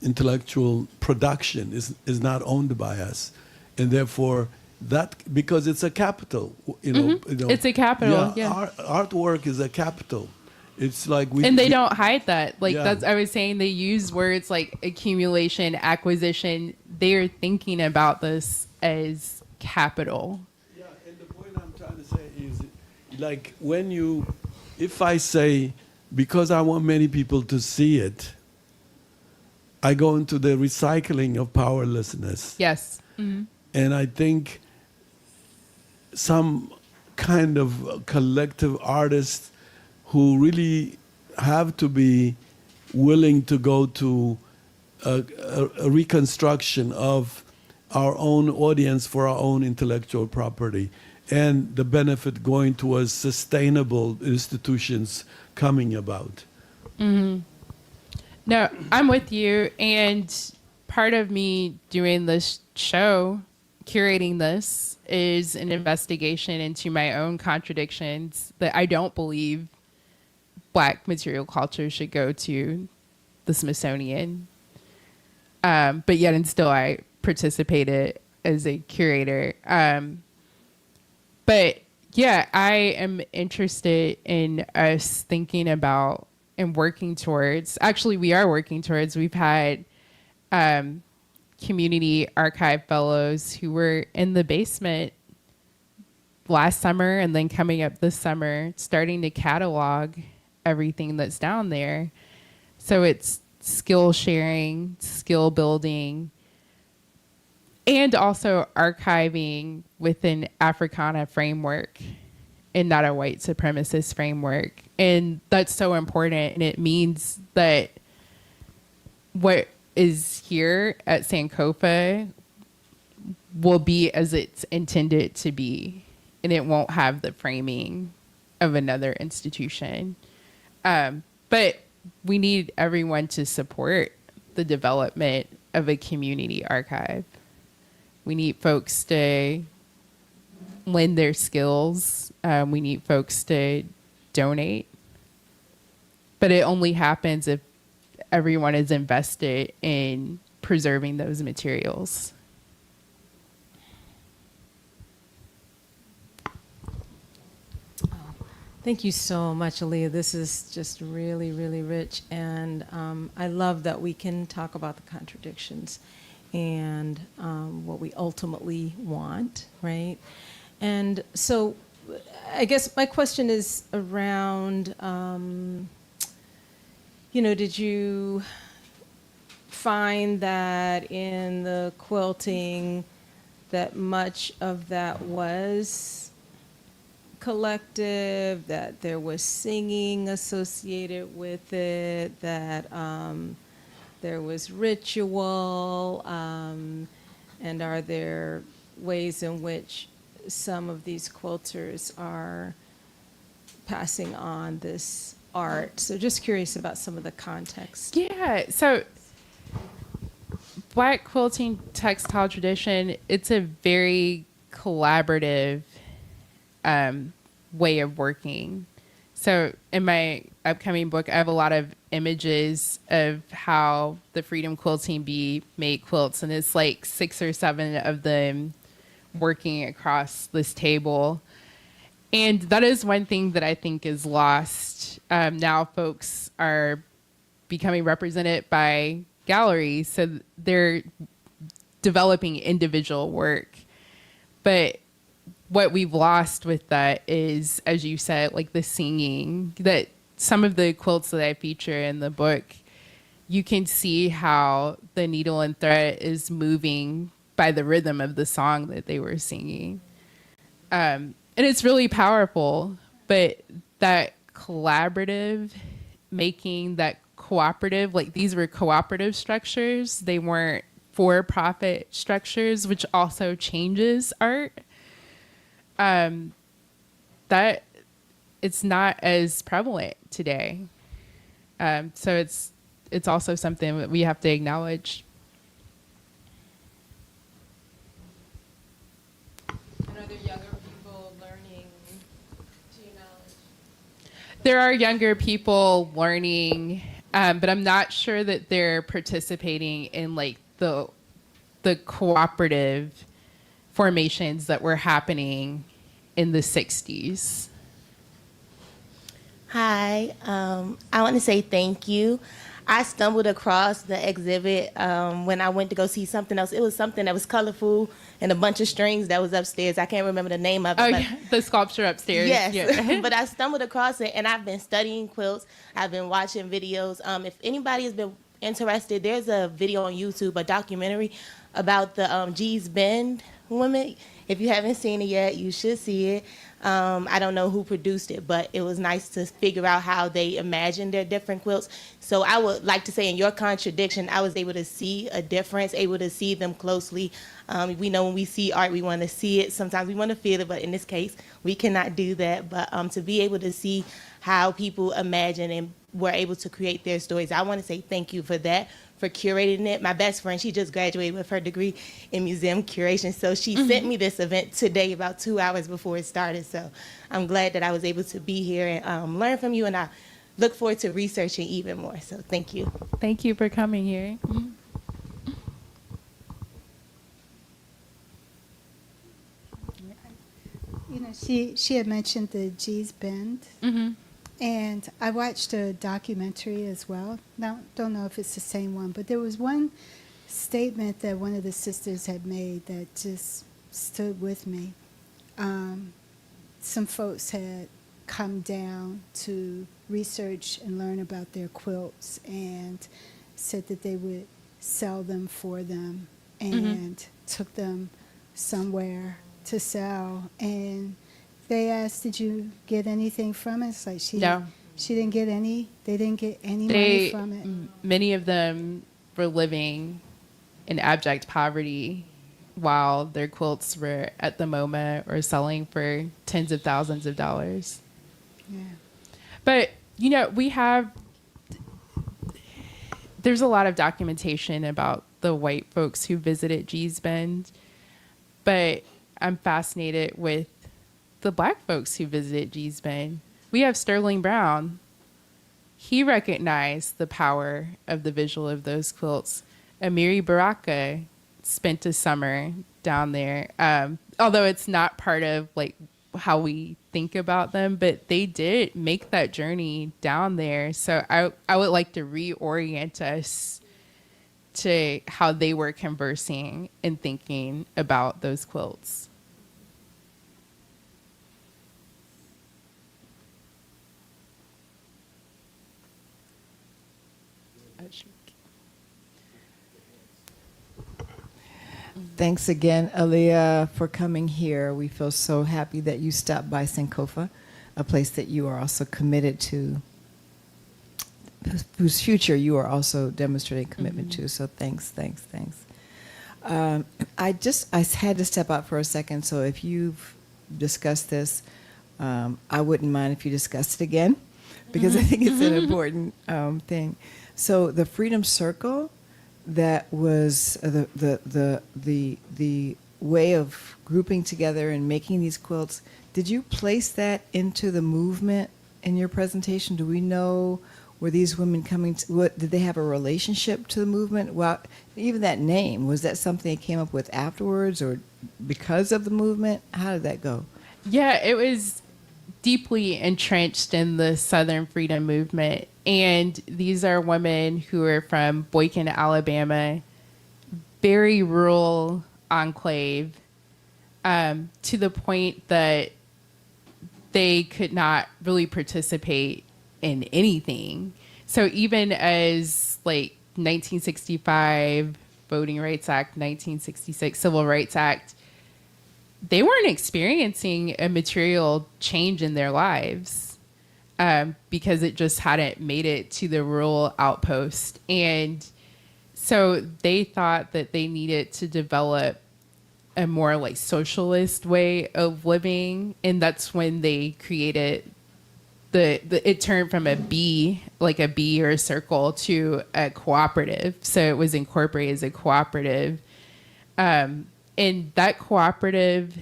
intellectual production is not owned by us, and therefore that, because it's a capital, It's a capital. Yeah. Artwork is a capital. It's like and they don't hide that. Like, Yeah. that's, I was saying, they use words like accumulation, acquisition. They're thinking about this as capital. Yeah, and the point I'm trying to say is, like, if I say, because I want many people to see it, I go into the recycling of powerlessness. Yes. And I think some kind of collective artists who really have to be willing to go to a reconstruction of our own audience for our own intellectual property. and the benefit going towards sustainable institutions coming about. No, I'm with you. And part of me doing this show, curating this, is an investigation into my own contradictions that I don't believe Black material culture should go to the Smithsonian. But yet and still I participated as a curator. But yeah, I am interested in us thinking about and working towards, actually we are working towards, we've had community archive fellows who were in the basement last summer and then coming up this summer, starting to catalog everything that's down there. So it's skill sharing, skill building, and also archiving within Africana framework and not a white supremacist framework. And that's so important. And it means that what is here at Sankofa will be as it's intended to be. And it won't have the framing of another institution. But we need everyone to support the development of a community archive. We need folks to lend their skills. We need folks to donate. But it only happens if everyone is invested in preserving those materials. Thank you so much, Aleia. This is just really, really rich. And I love that we can talk about the contradictions and what we ultimately want, right? And so I guess my question is around, did you find that in the quilting that much of that was collective, that there was singing associated with it, that there was ritual, and are there ways in which some of these quilters are passing on this art? So just curious about some of the context. Yeah, so Black quilting textile tradition, it's a very collaborative way of working. So in my upcoming book, I have a lot of images of how the Freedom Quilting Bee made quilts, and it's like 6 or 7 of them working across this table. And that is one thing that I think is lost. Now folks are becoming represented by galleries, so they're developing individual work. But what we've lost with that is, as you said, like the singing, that some of the quilts that I feature in the book, you can see how the needle and thread is moving by the rhythm of the song that they were singing. And it's really powerful, but that collaborative making, that cooperative, like these were cooperative structures. They weren't for-profit structures, which also changes art. That it's not as prevalent today. So it's also something that we have to acknowledge. And are there younger people learning, to your knowledge? There are younger people learning, but I'm not sure that they're participating in like the cooperative formations that were happening in the 60s. Hi, I want to say thank you. I stumbled across the exhibit when I went to go see something else. It was something that was colorful and a bunch of strings that was upstairs. I can't remember the name of it. Oh, yeah, the sculpture upstairs. Yes, Yeah. but I stumbled across it, and I've been studying quilts. I've been watching videos. If anybody has been interested, there's a video on YouTube, a documentary about the G's Bend women. If you haven't seen it yet, you should see it. I don't know who produced it, but it was nice to figure out how they imagined their different quilts. So I would like to say, in your contradiction, I was able to see a difference, able to see them closely. We know when we see art, we want to see it. Sometimes we want to feel it, but in this case, we cannot do that. But to be able to see how people imagine and were able to create their stories, I want to say thank you for that, for curating it. My best friend, she just graduated with her degree in museum curation, so she sent me this event today about 2 hours before it started. So I'm glad that I was able to be here and learn from you, and I look forward to researching even more. So thank you. Thank you for coming here. You know, she had mentioned the G's Bend, and I watched a documentary as well. Now, don't know if it's the same one, but there was one statement that one of the sisters had made that just stood with me. Some folks had come down to research and learn about their quilts and said that they would sell them for them and took them somewhere to sell, and they asked, "Did you get anything from it?" It's like she didn't get any. They didn't get any money from it. Many of them were living in abject poverty while their quilts were at the MoMA or selling for tens of thousands of dollars. Yeah. But there's a lot of documentation about the white folks who visited G's Bend, but I'm fascinated with the black folks who visited G's Bend. We have Sterling Brown. He recognized the power of the visual of those quilts. Amiri Baraka spent a summer down there, although it's not part of like how we think about them, but they did make that journey down there. So I would like to reorient us to how they were conversing and thinking about those quilts. Thanks again, Aleia, for coming here. We feel so happy that you stopped by Sankofa, a place that you are also committed to, whose future you are also demonstrating commitment to. So thanks. I had to step out for a second, so if you've discussed this, I wouldn't mind if you discussed it again, because I think it's an important thing. So the Freedom Circle, that was the way of grouping together and making these quilts. Did you place that into the movement in your presentation? Do we know, were these women coming to, did they have a relationship to the movement? Well, even that name, was that something they came up with afterwards or because of the movement? How did that go? Yeah, it was deeply entrenched in the Southern Freedom Movement. And these are women who are from Boykin, Alabama, very rural enclave, to the point that they could not really participate in anything. So even as like 1965 Voting Rights Act, 1966 Civil Rights Act, they weren't experiencing a material change in their lives. Because it just hadn't made it to the rural outpost. And so they thought that they needed to develop a more like socialist way of living. And that's when they created it turned from a B or a circle, to a cooperative. So it was incorporated as a cooperative. And that cooperative,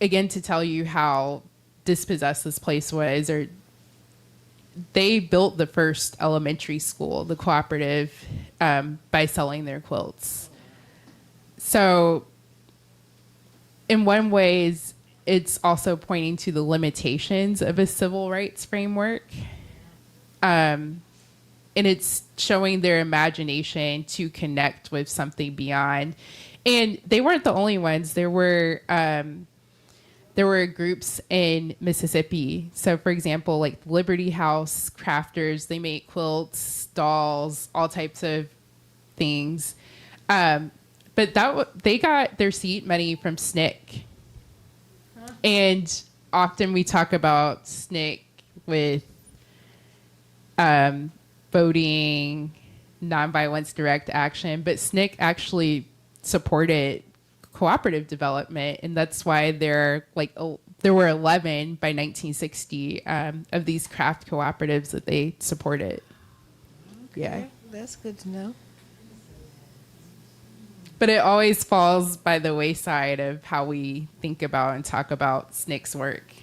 again, to tell you how dispossessed this place was, or they built the first elementary school, the cooperative, by selling their quilts. So in one ways, it's also pointing to the limitations of a civil rights framework. And it's showing their imagination to connect with something beyond. And they weren't the only ones. There there were groups in Mississippi. So, for example, like Liberty House crafters, they make quilts, dolls, all types of things. But they got their seed money from SNCC. And often we talk about SNCC with voting, nonviolence, direct action, but SNCC actually supported cooperative development, and that's why there were 11 by 1960 of these craft cooperatives that they supported. Yeah, That's good to know. but it always falls by the wayside of how we think about and talk about SNCC's work.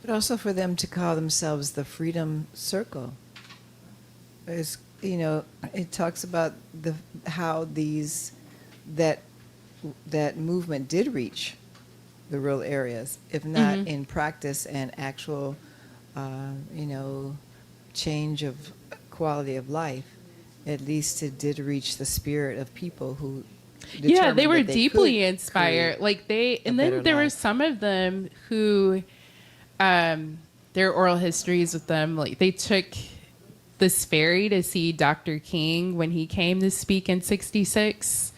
But also for them to call themselves the Freedom Circle. Is, it talks about how that movement did reach the rural areas, if not in practice and actual, change of quality of life. At least it did reach the spirit of people who. Yeah, they determined were that they deeply could inspired. create And better then there were life. some of them who, their oral histories with them, like they took this ferry to see Dr. King when he came to speak in '66.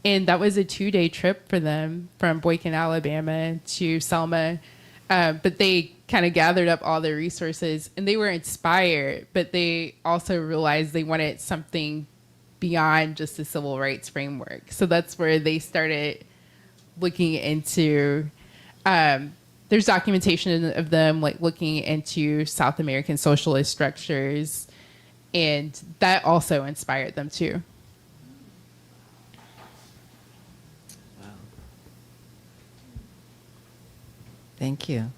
And that was a 2-day trip for them from Boykin, Alabama to Selma. But they kind of gathered up all their resources and they were inspired, but they also realized they wanted something beyond just the civil rights framework. So that's where they started looking into, there's documentation of them like looking into South American socialist structures, and that also inspired them too. Thank you.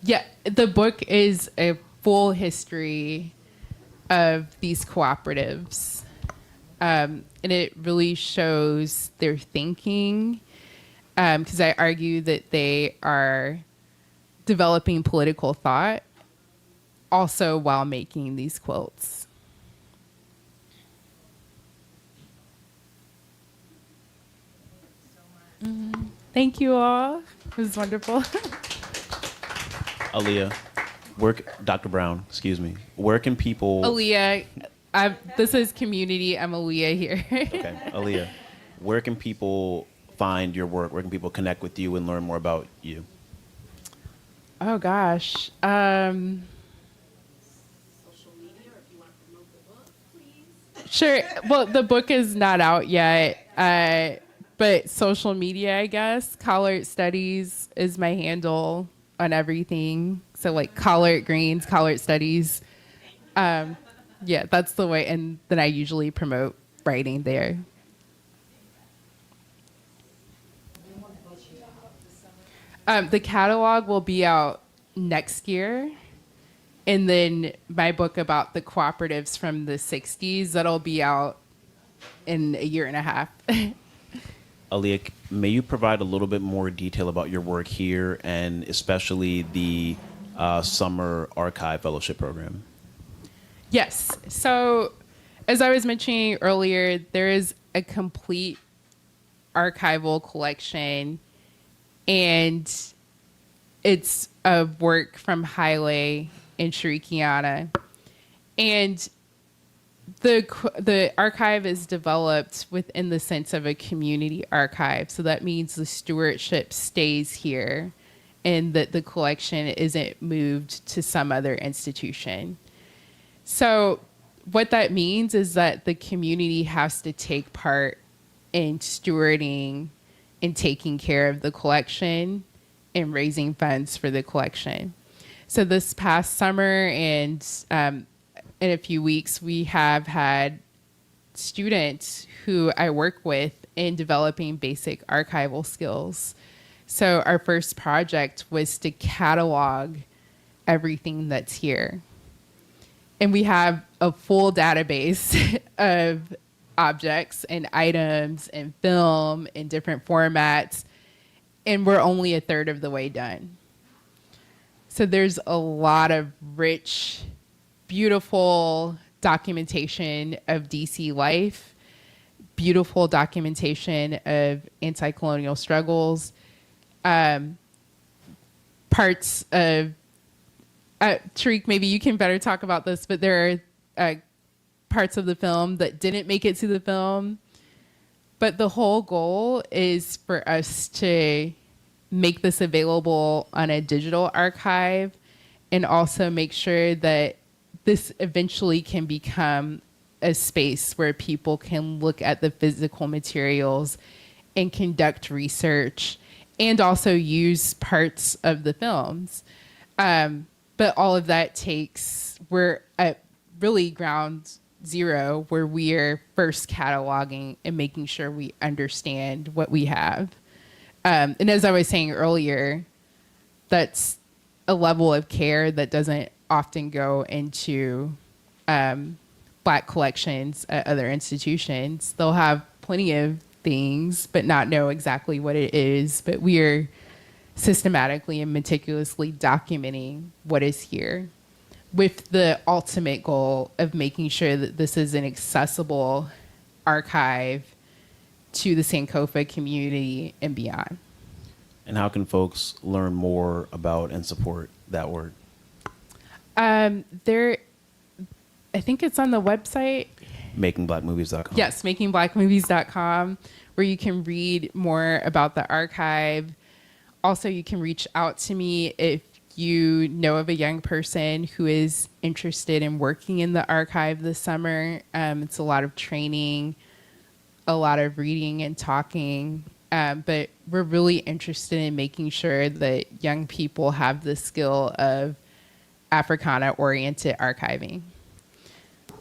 Yeah, the book is a full history of these cooperatives. And it really shows their thinking, because I argue that they are developing political thought also while making these quilts. Thank you all. It was wonderful. Aleia, Dr. Brown, excuse me. Where can people... Aleia, this is community. I'm Aleia here. Okay, Aleia, where can people find your work? Where can people connect with you and learn more about you? Oh, gosh. Sure. Well, the book is not out yet, but social media, I guess. Collard Studies is my handle on everything. So like Collard Greens, Collard Studies. Yeah, that's the way. And then I usually promote writing there. The catalog will be out next year. And then my book about the cooperatives from the 60s, that'll be out in a year and a half. Aleia, may you provide a little bit more detail about your work here and especially the Summer Archive Fellowship Program? Yes. So as I was mentioning earlier, there is a complete archival collection, and it's a work from Haile and Shirikiana. And the archive is developed within the sense of a community archive. So that means the stewardship stays here and that the collection isn't moved to some other institution. So what that means is that the community has to take part in stewarding and taking care of the collection and raising funds for the collection. So this past summer and in a few weeks, we have had students who I work with in developing basic archival skills. So our first project was to catalog everything that's here. And we have a full database of objects and items and film in different formats, and we're only a third of the way done. So there's a lot of rich, beautiful documentation of DC life beautiful documentation of anti-colonial struggles, parts of Tariq, maybe you can better talk about this, but there are parts of the film that didn't make it to the film. But the whole goal is for us to make this available on a digital archive and also make sure that this eventually can become a space where people can look at the physical materials and conduct research and also use parts of the films. But all of that we're at really ground zero where we are first cataloging and making sure we understand what we have. And as I was saying earlier, that's a level of care that doesn't often go into Black collections at other institutions. They'll have plenty of things, but not know exactly what it is. But we are systematically and meticulously documenting what is here with the ultimate goal of making sure that this is an accessible archive to the Sankofa community and beyond. And how can folks learn more about and support that work? I think it's on the website. MakingBlackMovies.com. Yes, MakingBlackMovies.com, where you can read more about the archive. Also, you can reach out to me if you know of a young person who is interested in working in the archive this summer. It's a lot of training, a lot of reading and talking. But we're really interested in making sure that young people have the skill of Africana-oriented archiving.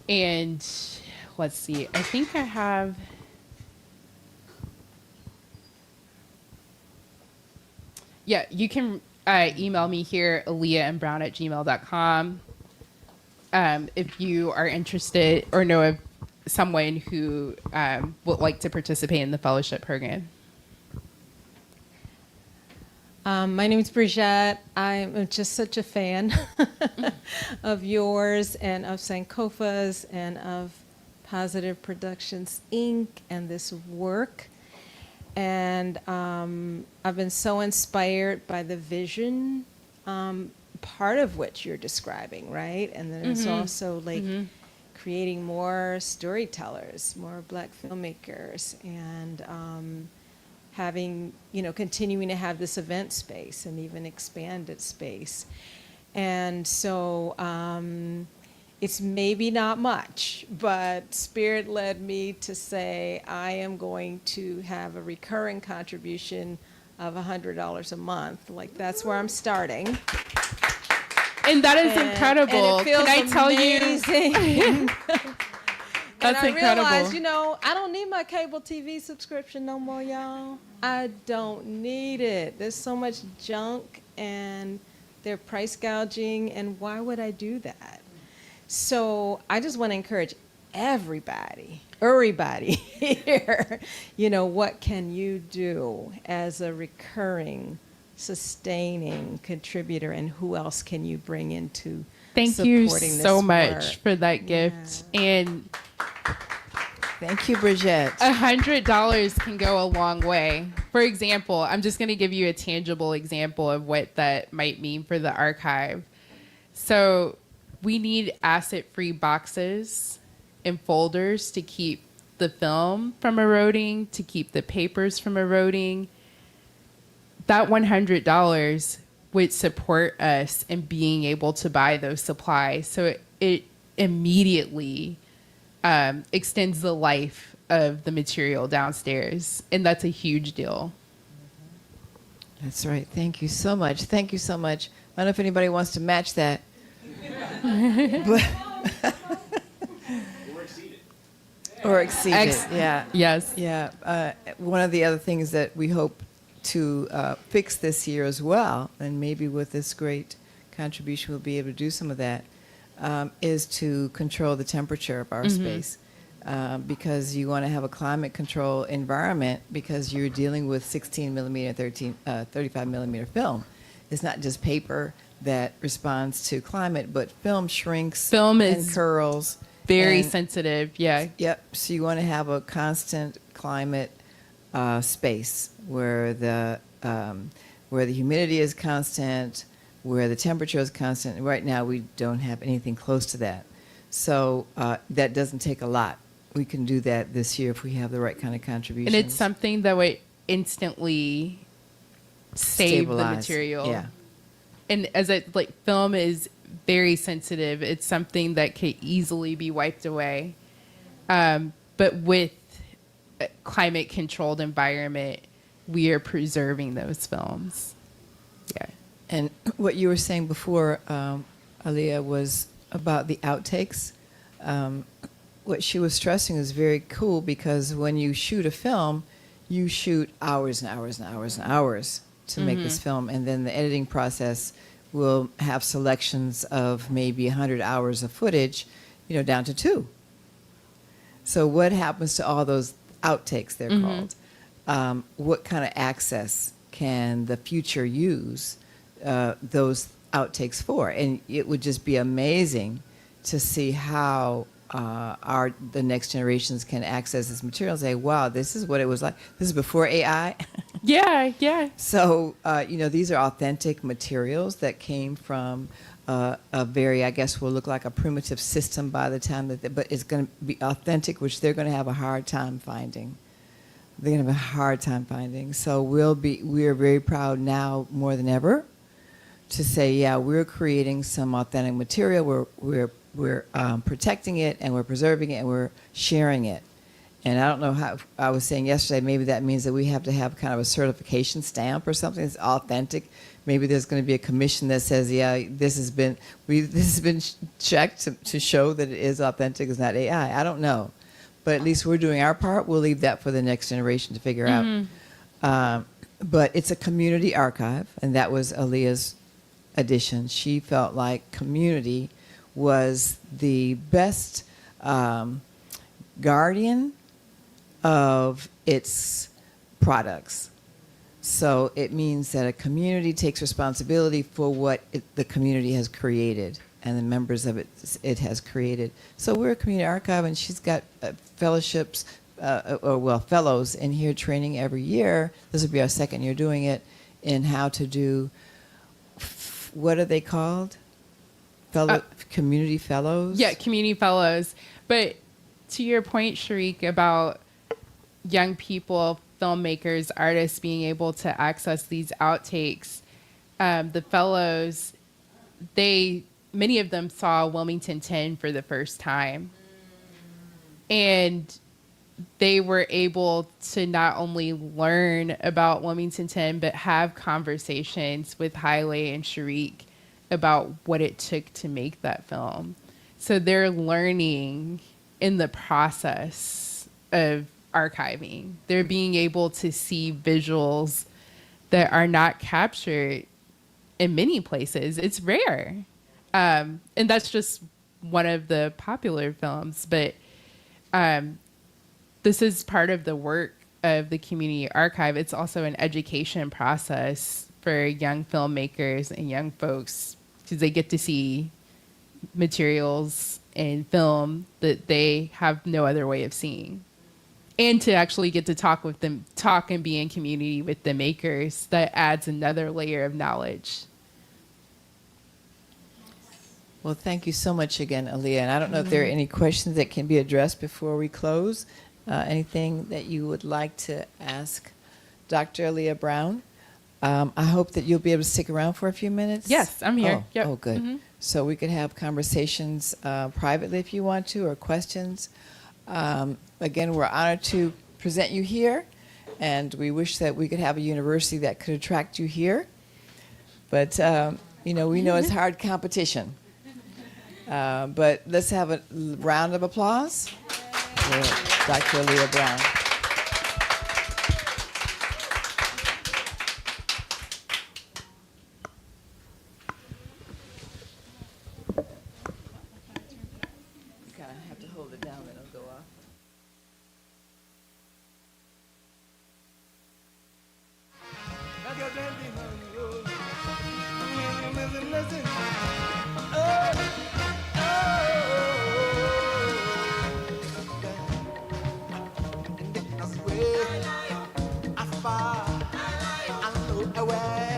And let's see, I think I have... Yeah, you can email me here, AleiaBrown@gmail.com, if you are interested or know of someone who would like to participate in the fellowship program. My name is Brigitte. I'm just such a fan of yours and of Sankofa's and of Positive Productions, Inc. and this work. And I've been so inspired by the vision, part of which you're describing, right? And then it's also like creating more storytellers, more Black filmmakers, and having, continuing to have this event space and even expanded space. And so it's maybe not much, but Spirit led me to say I am going to have a recurring contribution of $100 a month. Like, that's where I'm starting. And that is incredible. And it feels Can I tell amazing. That's and I incredible. realized, I don't need my cable TV subscription no more, y'all. I don't need it. There's so much junk, and they're price gouging, and why would I do that? So I just want to encourage everybody here, what can you do as a recurring, sustaining contributor, and who else can you bring into Thank you supporting so this much work? for that gift. And Thank you, Brigitte. $100 can go a long way. For example, I'm just going to give you a tangible example of what that might mean for the archive. So we need asset-free boxes and folders to keep the film from eroding, to keep the papers from eroding. That $100 would support us in being able to buy those supplies. So it immediately extends the life of the material downstairs. And that's a huge deal. That's right. Thank you so much. Thank you so much. I don't know if anybody wants to match that. Or exceed it. Yeah. Yes. Yeah. One of the other things that we hope to fix this year as well, and maybe with this great contribution we'll be able to do some of that, is to control the temperature of our space. Because you want to have a climate control environment because you're dealing with 16 millimeter, 35 millimeter film. It's not just paper that responds to climate, but film shrinks Film and is curls Very And- sensitive. Yeah. Yep. So you want to have a constant climate space where the humidity is constant, where the temperature is constant. Right now, we don't have anything close to that. So that doesn't take a lot. We can do that this year if we have the right kind of contributions. And it's something that would instantly save the Stabilize. material. Yeah. And as film is very sensitive. It's something that could easily be wiped away. But with a climate controlled environment, we are preserving those films. Yeah. And what you were saying before, Aleia, was about the outtakes. What she was stressing is very cool because when you shoot a film, you shoot hours and hours and hours and hours to make this film, and then the editing process will have selections of maybe 100 hours of footage, down to 2. So what happens to all those outtakes, they're called? What kind of access can the future use those outtakes for? And it would just be amazing to see how the next generations can access this material and say, wow, this is what it was like. This is before AI. Yeah. So, these are authentic materials that came from a very, I guess, will look like a primitive system by the time but it's going to be authentic, which they're going to have a hard time finding. They're going to have a hard time finding. So we're very proud now more than ever to say, yeah, we're creating some authentic material. We're protecting it, and we're preserving it, and we're sharing it. And I don't know how, I was saying yesterday, maybe that means that we have to have kind of a certification stamp or something that's authentic. Maybe there's going to be a commission that says, yeah, this has been checked to show that it is authentic, it's not AI. I don't know. But at least we're doing our part. We'll leave that for the next generation to figure out. But it's a community archive, and that was Aleia's addition. She felt like community was the best guardian of its products. So it means that a community takes responsibility for what the community has created and the members of it has created. So we're a community archive, and she's got fellowships, fellows in here training every year. This will be our second year doing it, in how to do, what are they called? Community fellows? Yeah, community fellows. But to your point, Sharik, about young people, filmmakers, artists being able to access these outtakes, the fellows, many of them saw Wilmington 10 for the first time. And they were able to not only learn about Wilmington 10, but have conversations with Haile and Sharik about what it took to make that film. So they're learning in the process of archiving. They're being able to see visuals that are not captured in many places. It's rare. And that's just one of the popular films. But this is part of the work of the community archive. It's also an education process for young filmmakers and young folks, because they get to see materials and film that they have no other way of seeing. And to actually get to talk and be in community with the makers, that adds another layer of knowledge. Well, thank you so much again, Aleia. And I don't know if there are any questions that can be addressed before we close. Anything that you would like to ask Dr. Aleia Brown? I hope that you'll be able to stick around for a few minutes. Yes, I'm here. Yep. Oh, good. So we could have conversations privately if you want to, or questions. Again, we're honored to present you here, and we wish that we could have a university that could attract you here. But, we know it's hard competition. But let's have a round of applause for Dr. Aleia Brown. You kind of have to hold it down, then it'll go off. away.